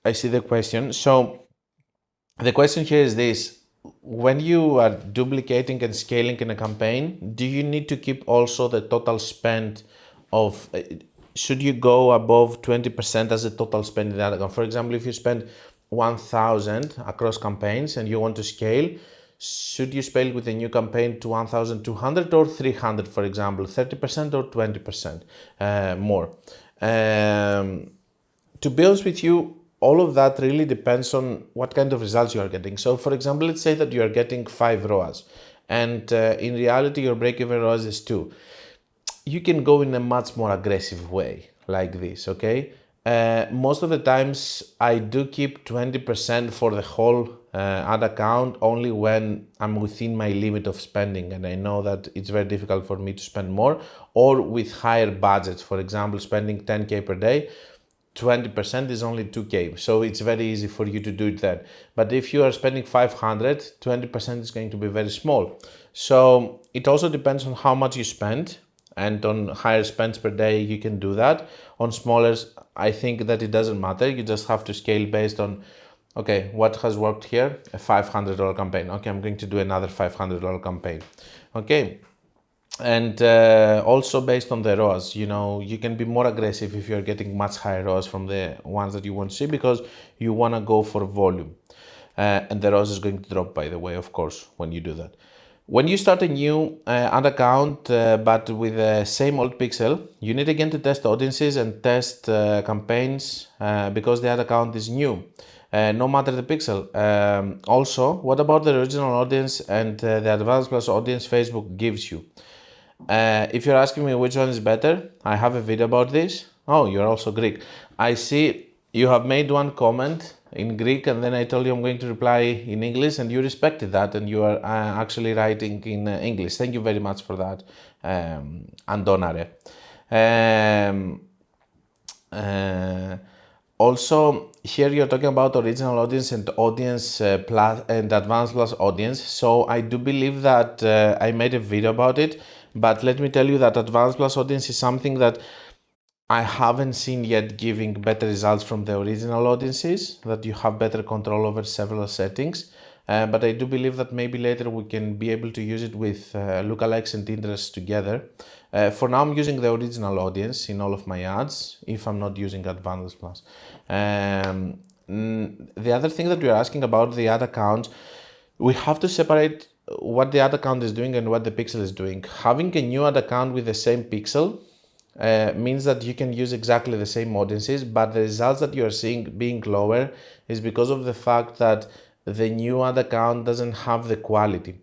S1: I see the question. So the question here is this: when you are duplicating and scaling in a campaign, do you need to keep also the total spend of? Should you go above 20% as a total spend in that account? For example, if you spend 1,000 across campaigns and you want to scale, should you scale with a new campaign to 1,200 or 300, for example, 30% or 20% more? To be honest with you, all of that really depends on what kind of results you are getting. So for example, let's say that you are getting 5 ROAS and in reality your break-even ROAS is 2. You can go in a much more aggressive way like this, okay? Most of the times I do keep 20% for the whole ad account only when I'm within my limit of spending and I know that it's very difficult for me to spend more, or with higher budgets. For example, spending 10K per day, 20% is only 2K, so it's very easy for you to do it then. But if you are spending 500, 20% is going to be very small. So it also depends on how much you spend, and on higher spends per day you can do that. On smaller, I think that it doesn't matter. You just have to scale based on, okay, what has worked here? A $500 campaign. Okay, I'm going to do another $500 campaign. Okay. And also based on the ROAS, you know, you can be more aggressive if you're getting much higher ROAS from the ones that you want to see, because you want to go for volume. And the ROAS is going to drop, by the way, of course, when you do that. When you start a new ad account, but with the same old pixel, you need again to test audiences and test campaigns because the ad account is new, no matter the pixel. Also, what about the original audience and the advanced plus audience Facebook gives you? If you're asking me which one is better, I have a video about this. Oh, you're also Greek. I see you have made one comment in Greek and then I told you I'm going to reply in English and you respected that and you are actually writing in English. Thank you very much for that, Andonare. Also, here you're talking about original audience and audience plus and advanced plus audience. So I do believe that I made a video about it, but let me tell you that advanced plus audience is something that I haven't seen yet giving better results from the original audiences, that you have better control over several settings. But I do believe that maybe later we can be able to use it with lookalikes and interests together. For now, I'm using the original audience in all of my ads, if I'm not using Advanced Plus. The other thing that you're asking about the ad account, we have to separate what the ad account is doing and what the pixel is doing. Having a new ad account with the same pixel means that you can use exactly the same audiences, but the results that you are seeing being lower is because of the fact that the new ad account doesn't have the quality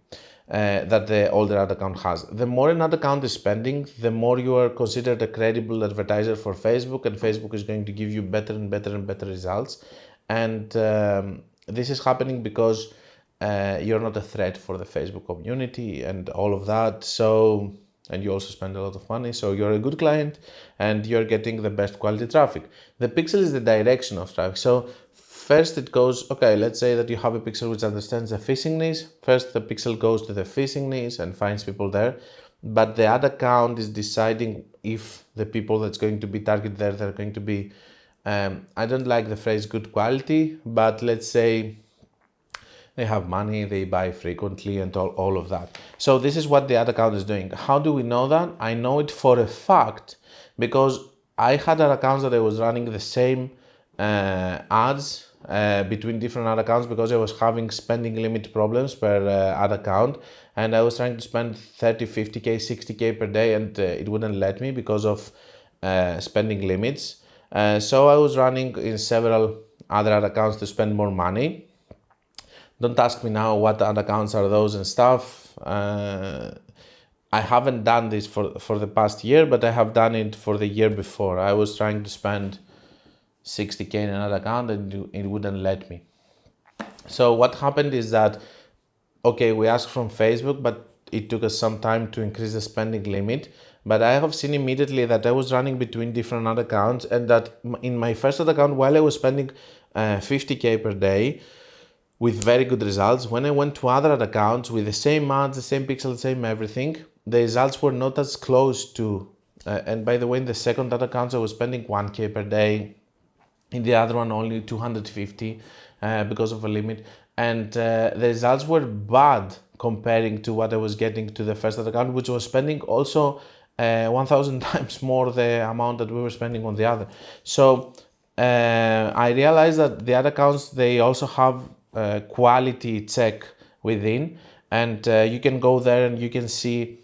S1: that the older ad account has. The more an ad account is spending, the more you are considered a credible advertiser for Facebook, and Facebook is going to give you better and better and better results. And this is happening because you're not a threat for the Facebook community and all of that. So, and you also spend a lot of money, so you're a good client and you're getting the best quality traffic. The pixel is the direction of traffic. So first it goes, okay, let's say that you have a pixel which understands the phishing niche. First the pixel goes to the phishing niche and finds people there, but the ad account is deciding if the people that's going to be targeted there, they're going to be, I don't like the phrase good quality, but let's say they have money, they buy frequently and all of that. So this is what the ad account is doing. How do we know that? I know it for a fact because I had ad accounts that I was running the same ads between different ad accounts because I was having spending limit problems per ad account, and I was trying to spend 30, 50k, 60k per day, and it wouldn't let me because of spending limits. So I was running in several other ad accounts to spend more money. Don't ask me now what ad accounts are those and stuff. I haven't done this for the past year, but I have done it for the year before. I was trying to spend 60k in an ad account and it wouldn't let me. So what happened is that, okay, we asked from Facebook, but it took us some time to increase the spending limit. But I have seen immediately that I was running between different ad accounts, and that in my first ad account, while I was spending 50k per day, with very good results, when I went to other ad accounts with the same ads, the same pixel, the same everything, the results were not as close to, and by the way, in the second ad accounts I was spending 1k per day, in the other one only 250 because of a limit, and the results were bad comparing to what I was getting to the first ad account, which was spending also 1000 times more the amount that we were spending on the other. So I realized that the ad accounts, they also have quality check within, and you can go there and you can see,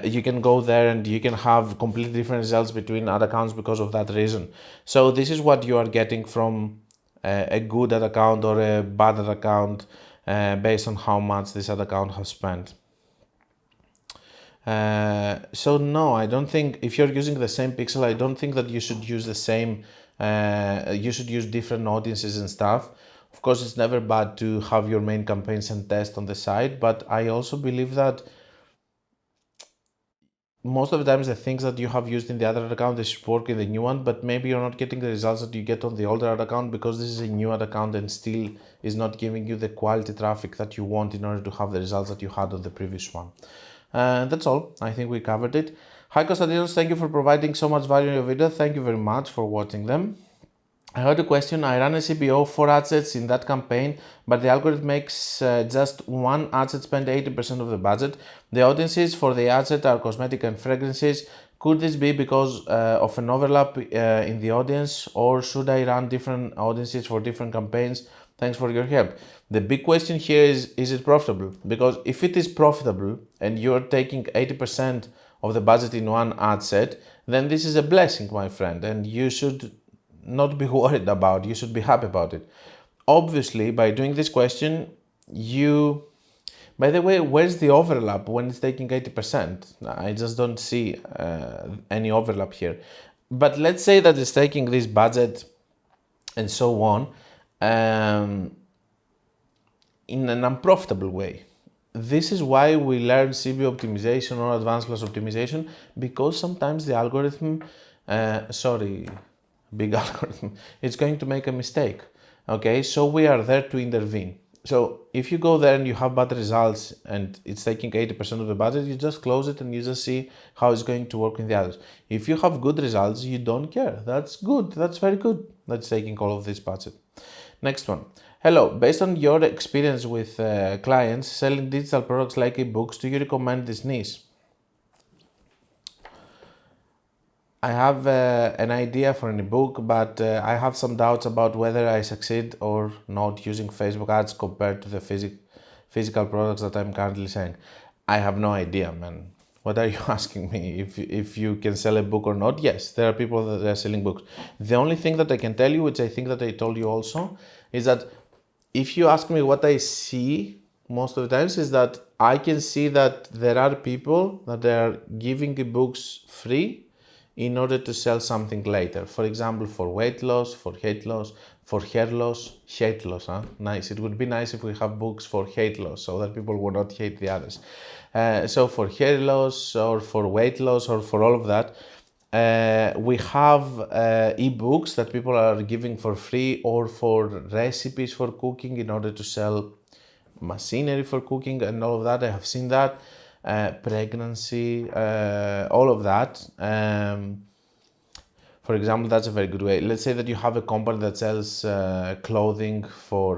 S1: you can go there and you can have completely different results between ad accounts because of that reason. So this is what you are getting from a good ad account or a bad ad account based on how much this ad account has spent. So no, I don't think, if you're using the same pixel, I don't think that you should use the same, you should use different audiences and stuff. Of course, it's never bad to have your main campaigns and test on the side, but I also believe that most of the times the things that you have used in the other account, they should work in the new one, but maybe you're not getting the results that you get on the older ad account because this is a new ad account and still is not giving you the quality traffic that you want in order to have the results that you had on the previous one. That's all. I think we covered it. Hi Konstantinos, thank you for providing so much value in your video. Thank you very much for watching them. I heard a question. I ran a CPO, 4 ad sets in that campaign, but the algorithm makes just one ad set spend 80% of the budget. The audiences for the ad set are cosmetic and fragrances. Could this be because of an overlap in the audience, or should I run different audiences for different campaigns? Thanks for your help. The big question here is it profitable? Because if it is profitable and you're taking 80% of the budget in one ad set, then this is a blessing, my friend, and you should not be worried about, you should be happy about it. Obviously, by doing this question, you, by the way, where's the overlap when it's taking 80%? I just don't see any overlap here. But let's say that it's taking this budget and so on in an unprofitable way. This is why we learn CPO optimization or advanced class optimization, because sometimes the algorithm, big algorithm, it's going to make a mistake. Okay, so we are there to intervene. So if you go there and you have bad results and it's taking 80% of the budget, you just close it and you just see how it's going to work in the others. If you have good results, you don't care. That's good. That's very good. That's taking all of this budget. Next one. Hello, based on your experience with clients selling digital products like ebooks, do you recommend this niche? I have an idea for an ebook, but I have some doubts about whether I succeed or not using Facebook ads compared to the physical products that I'm currently selling. I have no idea, man. What are you asking me? If you can sell a book or not? Yes, there are people that are selling books. The only thing that I can tell you, which I think that I told you also, is that if you ask me what I see most of the times, is that I can see that there are people that are giving the books free in order to sell something later. For example, for weight loss, for hate loss, for hair loss, hate loss, huh? Nice. It would be nice if we have books for hate loss so that people would not hate the others. So for hair loss or for weight loss or for all of that, we have ebooks that people are giving for free, or for recipes for cooking in order to sell machinery for cooking and all of that. I have seen that. Pregnancy, all of that. For example, that's a very good way. Let's say that you have a company that sells clothing for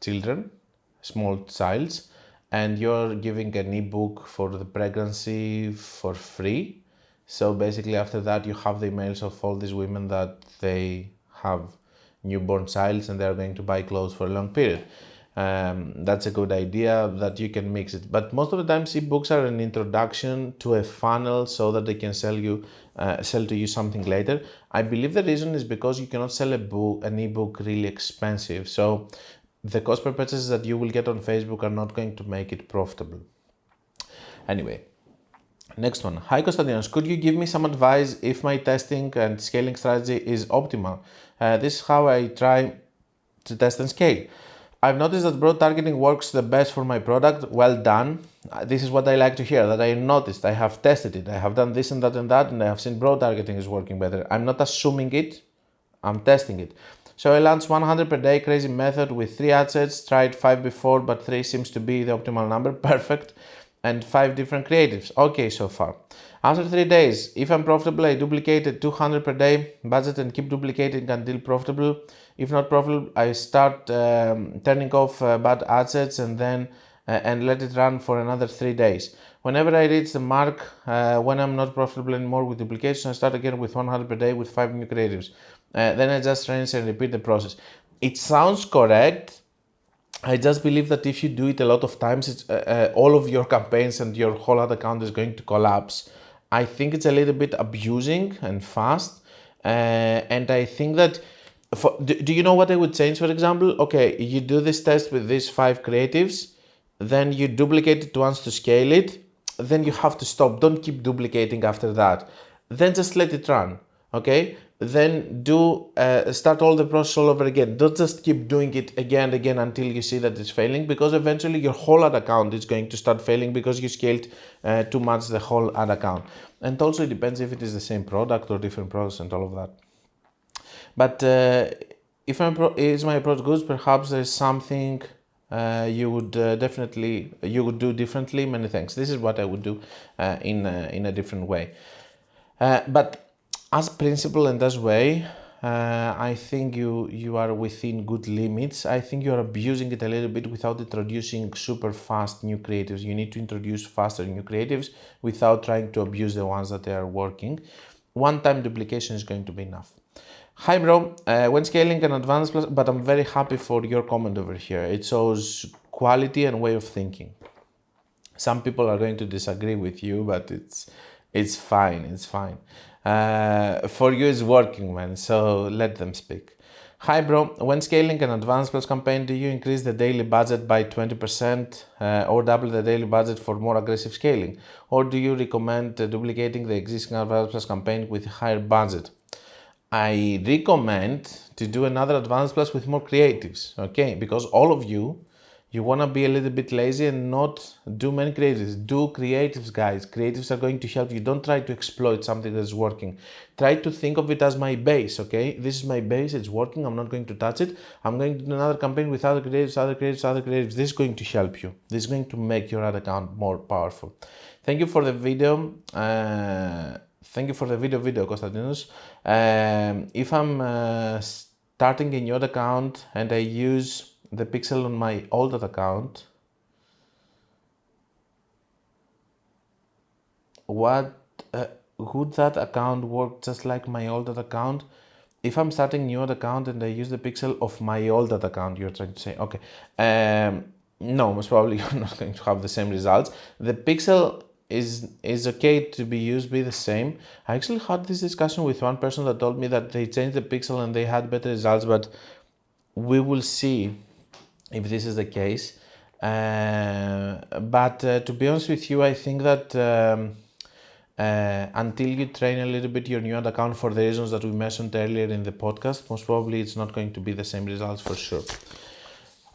S1: children, small childs, and you're giving an ebook for the pregnancy for free. So basically after that you have the emails of all these women that they have newborn childs and they're going to buy clothes for a long period. That's a good idea that you can mix it. But most of the time ebooks are an introduction to a funnel so that they can sell to you something later. I believe the reason is because you cannot sell an ebook really expensive. So the cost per purchases that you will get on Facebook are not going to make it profitable. Anyway, next one. Hi Konstantinos, could you give me some advice if my testing and scaling strategy is optimal? This is how I try to test and scale. I've noticed that broad targeting works the best for my product. Well done. This is what I like to hear, that I noticed. I have tested it. I have done this and that and that, and I have seen broad targeting is working better. I'm not assuming it. I'm testing it. So I launched 100 per day crazy method with 3 ad sets. Tried 5 before, but 3 seems to be the optimal number. Perfect. And 5 different creatives. Okay, so far. After 3 days, if I'm profitable, I duplicated 200 per day budget and keep duplicating until profitable. If not profitable, I start turning off bad ad sets and then and let it run for another 3 days. Whenever I reach the mark, when I'm not profitable anymore with duplication, I start again with 100 per day with 5 new creatives. Then I just rinse and repeat the process. It sounds correct. I just believe that if you do it a lot of times, it's, all of your campaigns and your whole ad account is going to collapse. I think it's a little bit abusing and fast. And I think that, do you know what I would change, for example? Okay, you do this test with these 5 creatives, then you duplicate it once to scale it, then you have to stop. Don't keep duplicating after that. Then just let it run, okay? Then start all the process all over again. Don't just keep doing it again and again until you see that it's failing, because eventually your whole ad account is going to start failing because you scaled too much the whole ad account. And also it depends if it is the same product or different products and all of that. But if is my approach good, perhaps there's something you would do differently. Many thanks. This is what I would do in a different way. But as principle and as way, I think you are within good limits. I think you are abusing it a little bit without introducing super fast new creatives. You need to introduce faster new creatives without trying to abuse the ones that are working. One-time duplication is going to be enough. Hi bro, when scaling an advanced plus, but I'm very happy for your comment over here. It shows quality and way of thinking. Some people are going to disagree with you, but it's fine, it's fine. For you it's working, man, so let them speak. Hi bro, when scaling an advanced plus campaign, do you increase the daily budget by 20% or double the daily budget for more aggressive scaling? Or do you recommend duplicating the existing advanced plus campaign with a higher budget? I recommend to do another advanced plus with more creatives, okay? Because all of you want to be a little bit lazy and not do many creatives. Do creatives, guys. Creatives are going to help you. Don't try to exploit something that's working. Try to think of it as my base, okay? This is my base, it's working, I'm not going to touch it. I'm going to do another campaign with other creatives, other creatives, other creatives. This is going to help you. This is going to make your ad account more powerful. Thank you for the video. Thank you for the video, Konstantinos. If I'm starting a new account and I use the pixel on my old account, would that account work just like my old account? If I'm starting a new account and I use the pixel of my old account, you're trying to say, okay. No, most probably you're not going to have the same results. The pixel is okay to be used be the same. I actually had this discussion with one person that told me that they changed the pixel and they had better results, but we will see if this is the case. But to be honest with you, I think that until you train a little bit your new ad account for the reasons that we mentioned earlier in the podcast, most probably it's not going to be the same results for sure.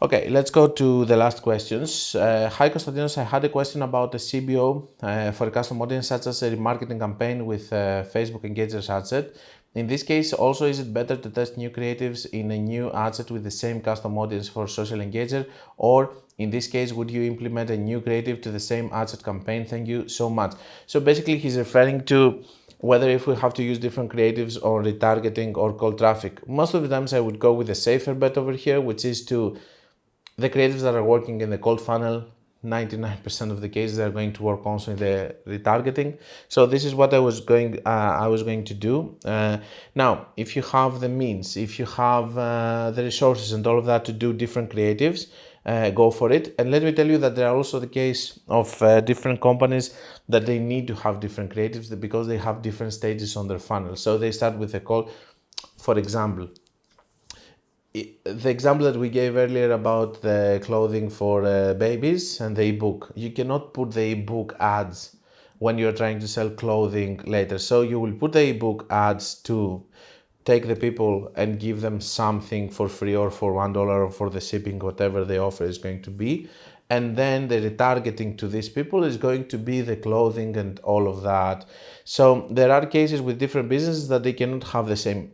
S1: Okay, let's go to the last questions. Hi Konstantinos, I had a question about a CBO for a custom audience such as a remarketing campaign with Facebook Engagers ad set. In this case, also is it better to test new creatives in a new ad set with the same custom audience for social engager, or in this case, would you implement a new creative to the same ad set campaign? Thank you so much. So basically he's referring to whether if we have to use different creatives or retargeting or cold traffic. Most of the times I would go with a safer bet over here, which is to the creatives that are working in the cold funnel, 99% of the cases they're going to work also in the retargeting. So this is what I was going to do. Now, if you have the means, if you have the resources and all of that to do different creatives, go for it. And let me tell you that there are also the case of different companies that they need to have different creatives because they have different stages on their funnel. So they start with a call, for example, the example that we gave earlier about the clothing for babies and the ebook, you cannot put the ebook ads when you're trying to sell clothing later. So you will put the ebook ads to take the people and give them something for free or for $1 or for the shipping, whatever the offer is going to be. And then the retargeting to these people is going to be the clothing and all of that. So there are cases with different businesses that they cannot have the same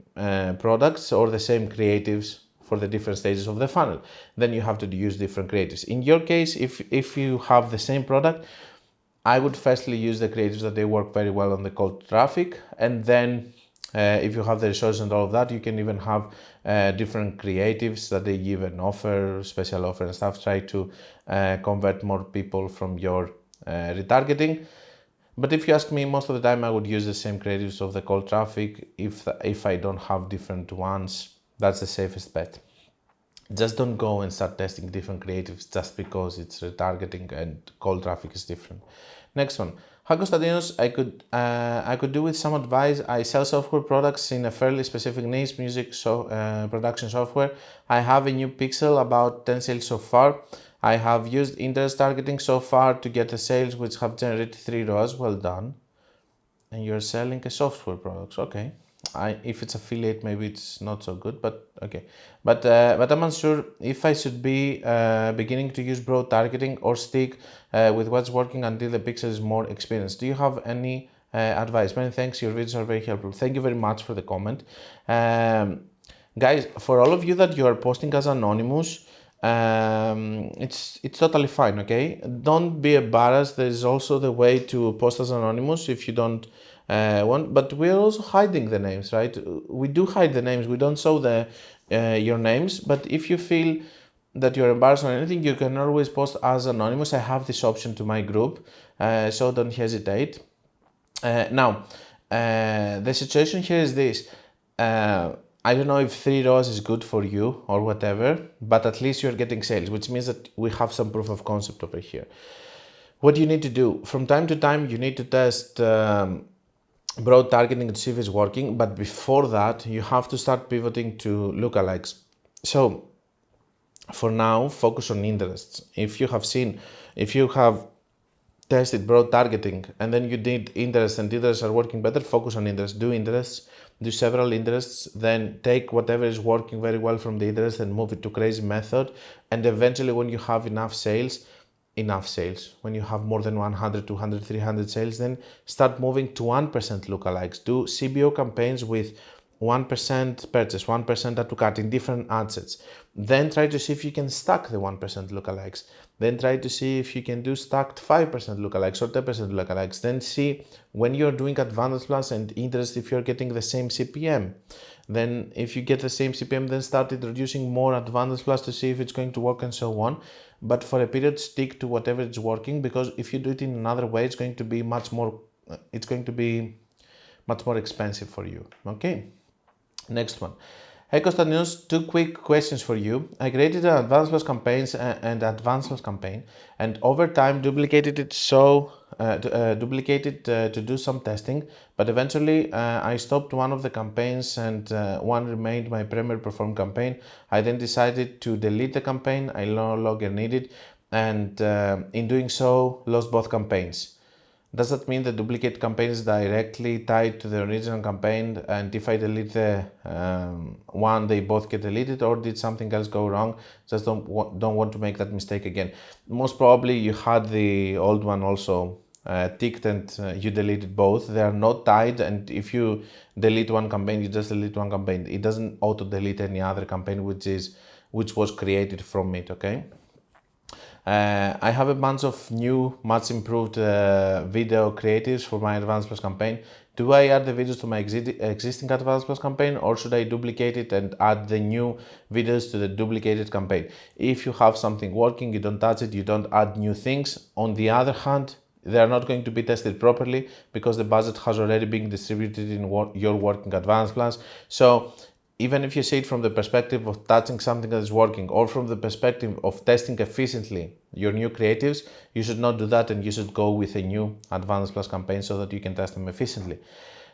S1: products or the same creatives for the different stages of the funnel. Then you have to use different creatives. In your case, if you have the same product, I would firstly use the creatives that they work very well on the cold traffic, and then if you have the resources and all of that, you can even have different creatives that they give an offer, special offer and stuff, try to convert more people from your retargeting. But if you ask me, most of the time I would use the same creatives of the cold traffic. If I don't have different ones, that's the safest bet. Just don't go and start testing different creatives just because it's retargeting and cold traffic is different. Next one. Hi Konstantinos, I could do with some advice. I sell software products in a fairly specific niche, music production software. I have a new pixel, about 10 sales so far. I have used interest targeting so far to get the sales which have generated 3 ROAS. Well done. And you're selling a software products. Okay. If it's affiliate, maybe it's not so good, but okay. But I'm unsure if I should be beginning to use broad targeting or stick with what's working until the pixel is more experienced. Do you have any advice? Many thanks. Your videos are very helpful. Thank you very much for the comment. Guys, for all of you that you are posting as anonymous, it's totally fine. Okay, don't be embarrassed. There is also the way to post as anonymous if you don't want, but we're also hiding the names, right? We do hide the names. We don't show your names, but if you feel that you're embarrassed or anything, you can always post as anonymous. I have this option to my group, so don't hesitate. Now, the situation here is this. I don't know if 3 ROAS is good for you or whatever, but at least you're getting sales, which means that we have some proof of concept over here. What do you need to do? From time to time, you need to test broad targeting to see if it's working, but before that, you have to start pivoting to lookalikes. So for now, focus on interests. If you have tested broad targeting and then you did interests and interests are working better, focus on interests. Do interests, do several interests, then take whatever is working very well from the interest and move it to crazy method. And eventually when you have enough sales, when you have more than 100, 200, 300 sales, then start moving to 1% lookalikes. Do CBO campaigns with 1% purchase, 1% add to cart in different ad sets. Then try to see if you can stack the 1% lookalikes. Then try to see if you can do stacked 5% lookalikes or 10% lookalikes. Then see when you're doing Advantage Plus and interest if you're getting the same CPM. Then if you get the same CPM, then start introducing more Advantage Plus to see if it's going to work and so on. But for a period, stick to whatever is working, because if you do it in another way, it's going to be much more expensive for you. Okay. Next one. Hey Konstantinos, two quick questions for you. I created an advanced plus campaigns and advanced plus campaign, and over time duplicated it to do some testing. But eventually, I stopped one of the campaigns, and one remained my primary perform campaign. I then decided to delete the campaign. I no longer need it, and in doing so, lost both campaigns. Does that mean the duplicate campaign is directly tied to the original campaign, and if I delete the one, they both get deleted, or did something else go wrong? Just don't want to make that mistake again. Most probably you had the old one also ticked, and you deleted both. They are not tied, and if you delete one campaign, you just delete one campaign. It doesn't auto delete any other campaign which was created from it. Okay. I have a bunch of new, much improved video creatives for my Advanced Plus campaign. Do I add the videos to my existing Advanced Plus campaign, or should I duplicate it and add the new videos to the duplicated campaign? If you have something working, you don't touch it, you don't add new things. On the other hand, they are not going to be tested properly because the budget has already been distributed in your working Advanced Plus. So even if you see it from the perspective of touching something that is working, or from the perspective of testing efficiently your new creatives, you should not do that, and you should go with a new Advanced Plus campaign so that you can test them efficiently.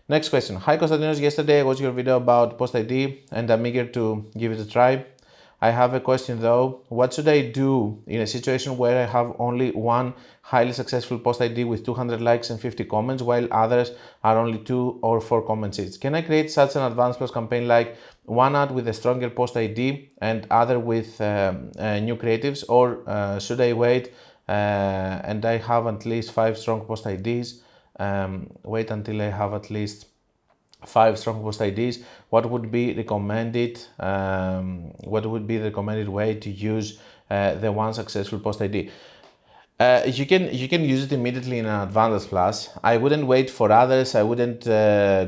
S1: Next question. Hi Konstantinos, yesterday I watched your video about Post ID and I'm eager to give it a try. I have a question though. What should I do in a situation where I have only one highly successful post ID with 200 likes and 50 comments, while others are only 2 or 4 comments each? Can I create such an advanced plus campaign, like one ad with a stronger post ID and other with new creatives, or should I wait and I have at least 5 strong post IDs? Wait until I have at least 5 strong post IDs. What would be recommended? What would be the recommended way to use the one successful post ID? You can use it immediately in an Advanced Plus. I wouldn't wait for others. I wouldn't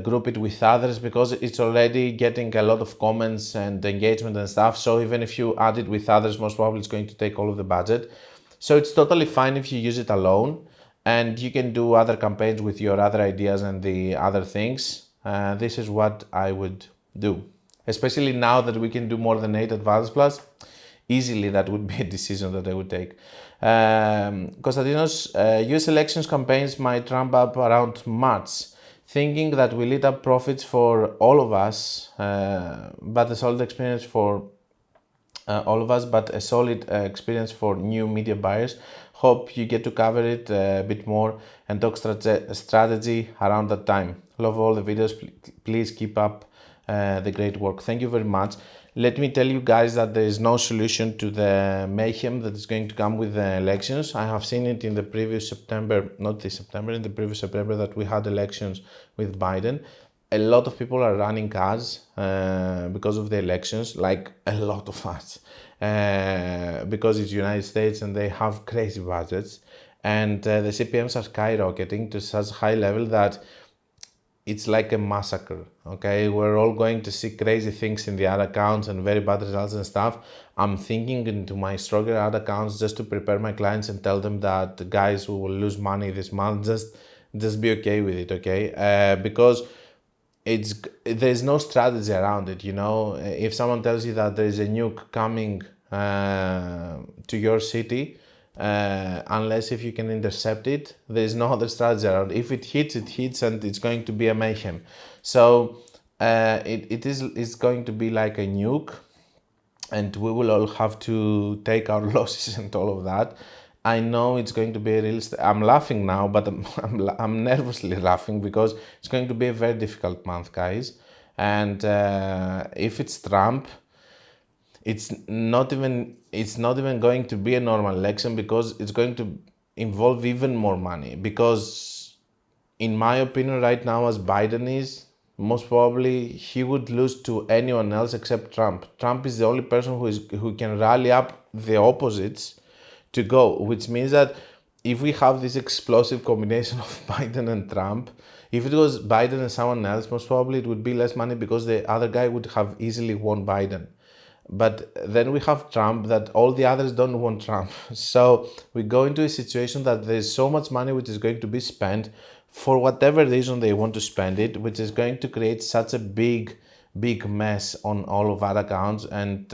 S1: group it with others because it's already getting a lot of comments and engagement and stuff. So even if you add it with others, most probably it's going to take all of the budget. So it's totally fine if you use it alone, and you can do other campaigns with your other ideas and the other things. This is what I would do, especially now that we can do more than 8 Advanced Plus. Easily, that would be a decision that I would take. Konstantinos, US elections campaigns might ramp up around March, thinking that will lead up profits for all of us, but a solid experience for experience for new media buyers. Hope you get to cover it a bit more and talk strategy around that time. Love all the videos. Please keep up the great work. Thank you very much. Let me tell you guys that there is no solution to the mayhem that is going to come with the elections. I have seen it in the previous September, not this September, in the previous September that we had elections with Biden. A lot of people are running ads because of the elections, like a lot of us, because it's United States and they have crazy budgets, and the CPMs are skyrocketing to such high level that it's like a massacre. Okay, we're all going to see crazy things in the ad accounts and very bad results and stuff. I'm thinking into my stronger ad accounts just to prepare my clients and tell them that, guys, we will lose money this month. Just be okay with it, okay? Because there's no strategy around it. You know, if someone tells you that there is a nuke coming to your city, unless if you can intercept it, there's no other strategy around. If it hits, and it's going to be a mayhem. So it's going to be like a nuke, and we will all have to take our losses and all of that. I know it's going to be a real. I'm laughing now, but I'm nervously laughing because it's going to be a very difficult month, guys. And if it's Trump, it's not even going to be a normal election, because it's going to involve even more money. Because in my opinion right now, as Biden is, most probably he would lose to anyone else except Trump. Trump is the only person who can rally up the opposites to go, which means that if we have this explosive combination of Biden and Trump, if it was Biden and someone else, most probably it would be less money because the other guy would have easily won Biden. But then we have Trump that all the others don't want Trump. So we go into a situation that there's so much money which is going to be spent for whatever reason they want to spend it, which is going to create such a big big mess on all of our accounts, and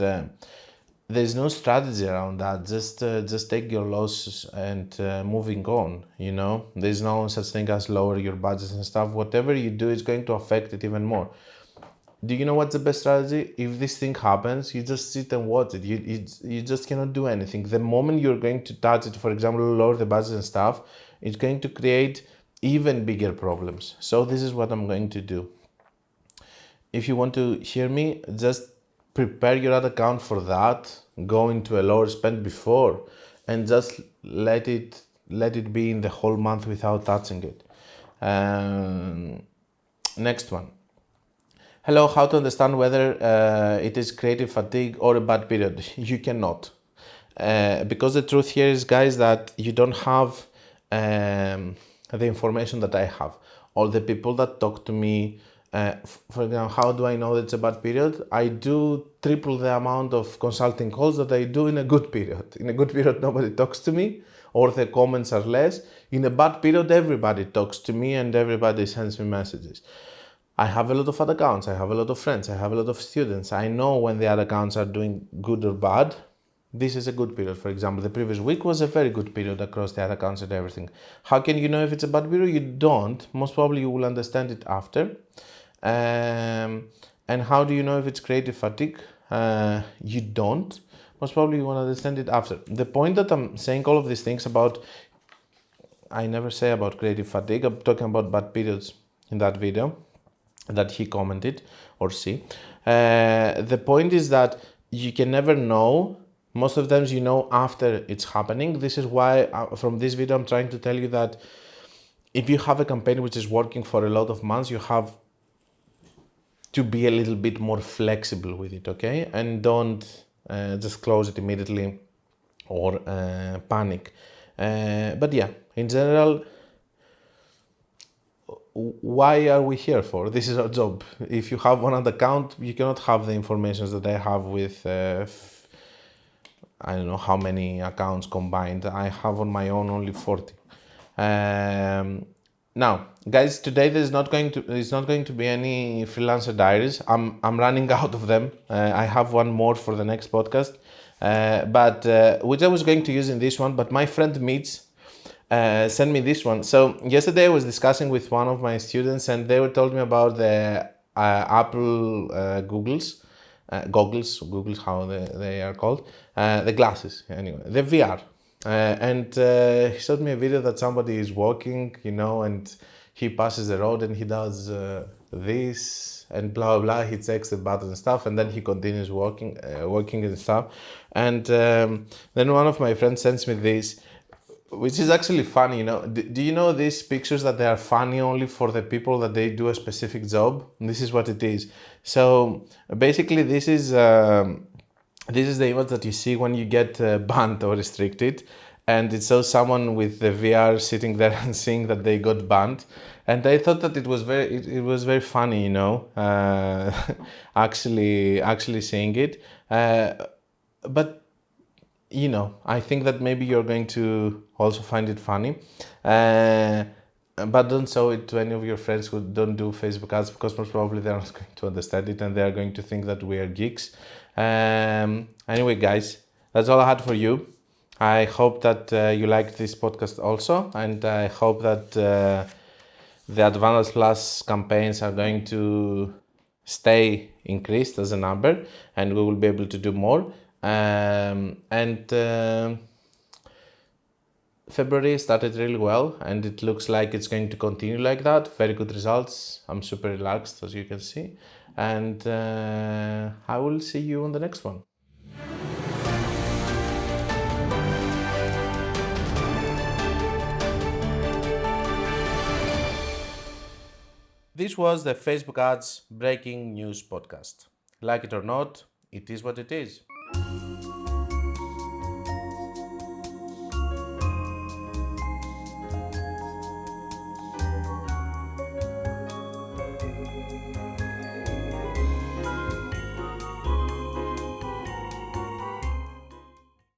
S1: there's no strategy around that. Just take your losses and moving on. There's no such thing as lower your budgets and stuff. Whatever you do is going to affect it even more. Do you know what's the best strategy? If this thing happens, you just sit and watch it. You just cannot do anything. The moment you're going to touch it, for example, lower the budget and stuff, it's going to create even bigger problems. So this is what I'm going to do. If you want to hear me, just prepare your ad account for that. Go into a lower spend before, and just let it be in the whole month without touching it. Next one. Hello, how to understand whether it is creative fatigue or a bad period? You cannot. Because the truth here is, guys, that you don't have the information that I have. All the people that talk to me, for example, how do I know that it's a bad period? I do triple the amount of consulting calls that I do in a good period. In a good period, nobody talks to me, or the comments are less. In a bad period, everybody talks to me and everybody sends me messages. I have a lot of ad accounts, I have a lot of friends, I have a lot of students. I know when the ad accounts are doing good or bad. This is a good period. For example, the previous week was a very good period across the ad accounts and everything. How can you know if it's a bad period? You don't. Most probably you will understand it after. And how do you know if it's creative fatigue? You don't. Most probably you will understand it after. The point that I'm saying all of these things about, I never say about creative fatigue. I'm talking about bad periods in that video that he commented, or she. The point is that you can never know. Most of the times you know after it's happening. This is why from this video I'm trying to tell you that if you have a campaign which is working for a lot of months, you have to be a little bit more flexible with it, okay? And don't just close it immediately or panic. But yeah, in general, why are we here for? This is our job. If you have one ad account, you cannot have the information that I have with, I don't know how many accounts combined. I have on my own only 40. Now, guys, today it's not going to be any Freelancer Diaries. I'm running out of them. I have one more for the next podcast, but which I was going to use in this one. But my friend Mitch sent me this one. So yesterday I was discussing with one of my students, and they were told me about the Apple goggles, how they are called, the glasses, anyway, the VR. And he showed me a video that somebody is walking, and he passes the road and he does this and blah, blah, blah. He checks the button and stuff, and then he continues walking and stuff. And then one of my friends sends me this, which is actually funny, Do you know these pictures that they are funny only for the people that they do a specific job? This is what it is. So basically, this is the image that you see when you get banned or restricted, and it shows someone with the VR sitting there and seeing that they got banned. And I thought that it was very funny, actually seeing it. But I think that maybe you're going to also find it funny. But don't show it to any of your friends who don't do Facebook ads, because most probably they're not going to understand it and they are going to think that we are geeks. Anyway, guys, that's all I had for you. I hope that you liked this podcast also, and I hope that the Advantage Plus campaigns are going to stay increased as a number, and we will be able to do more. February started really well, and it looks like it's going to continue like that. Very good results. I'm super relaxed, as you can see, and I will see you on the next one. This was the Facebook Ads Breaking News Podcast. Like it or not, it is what it is.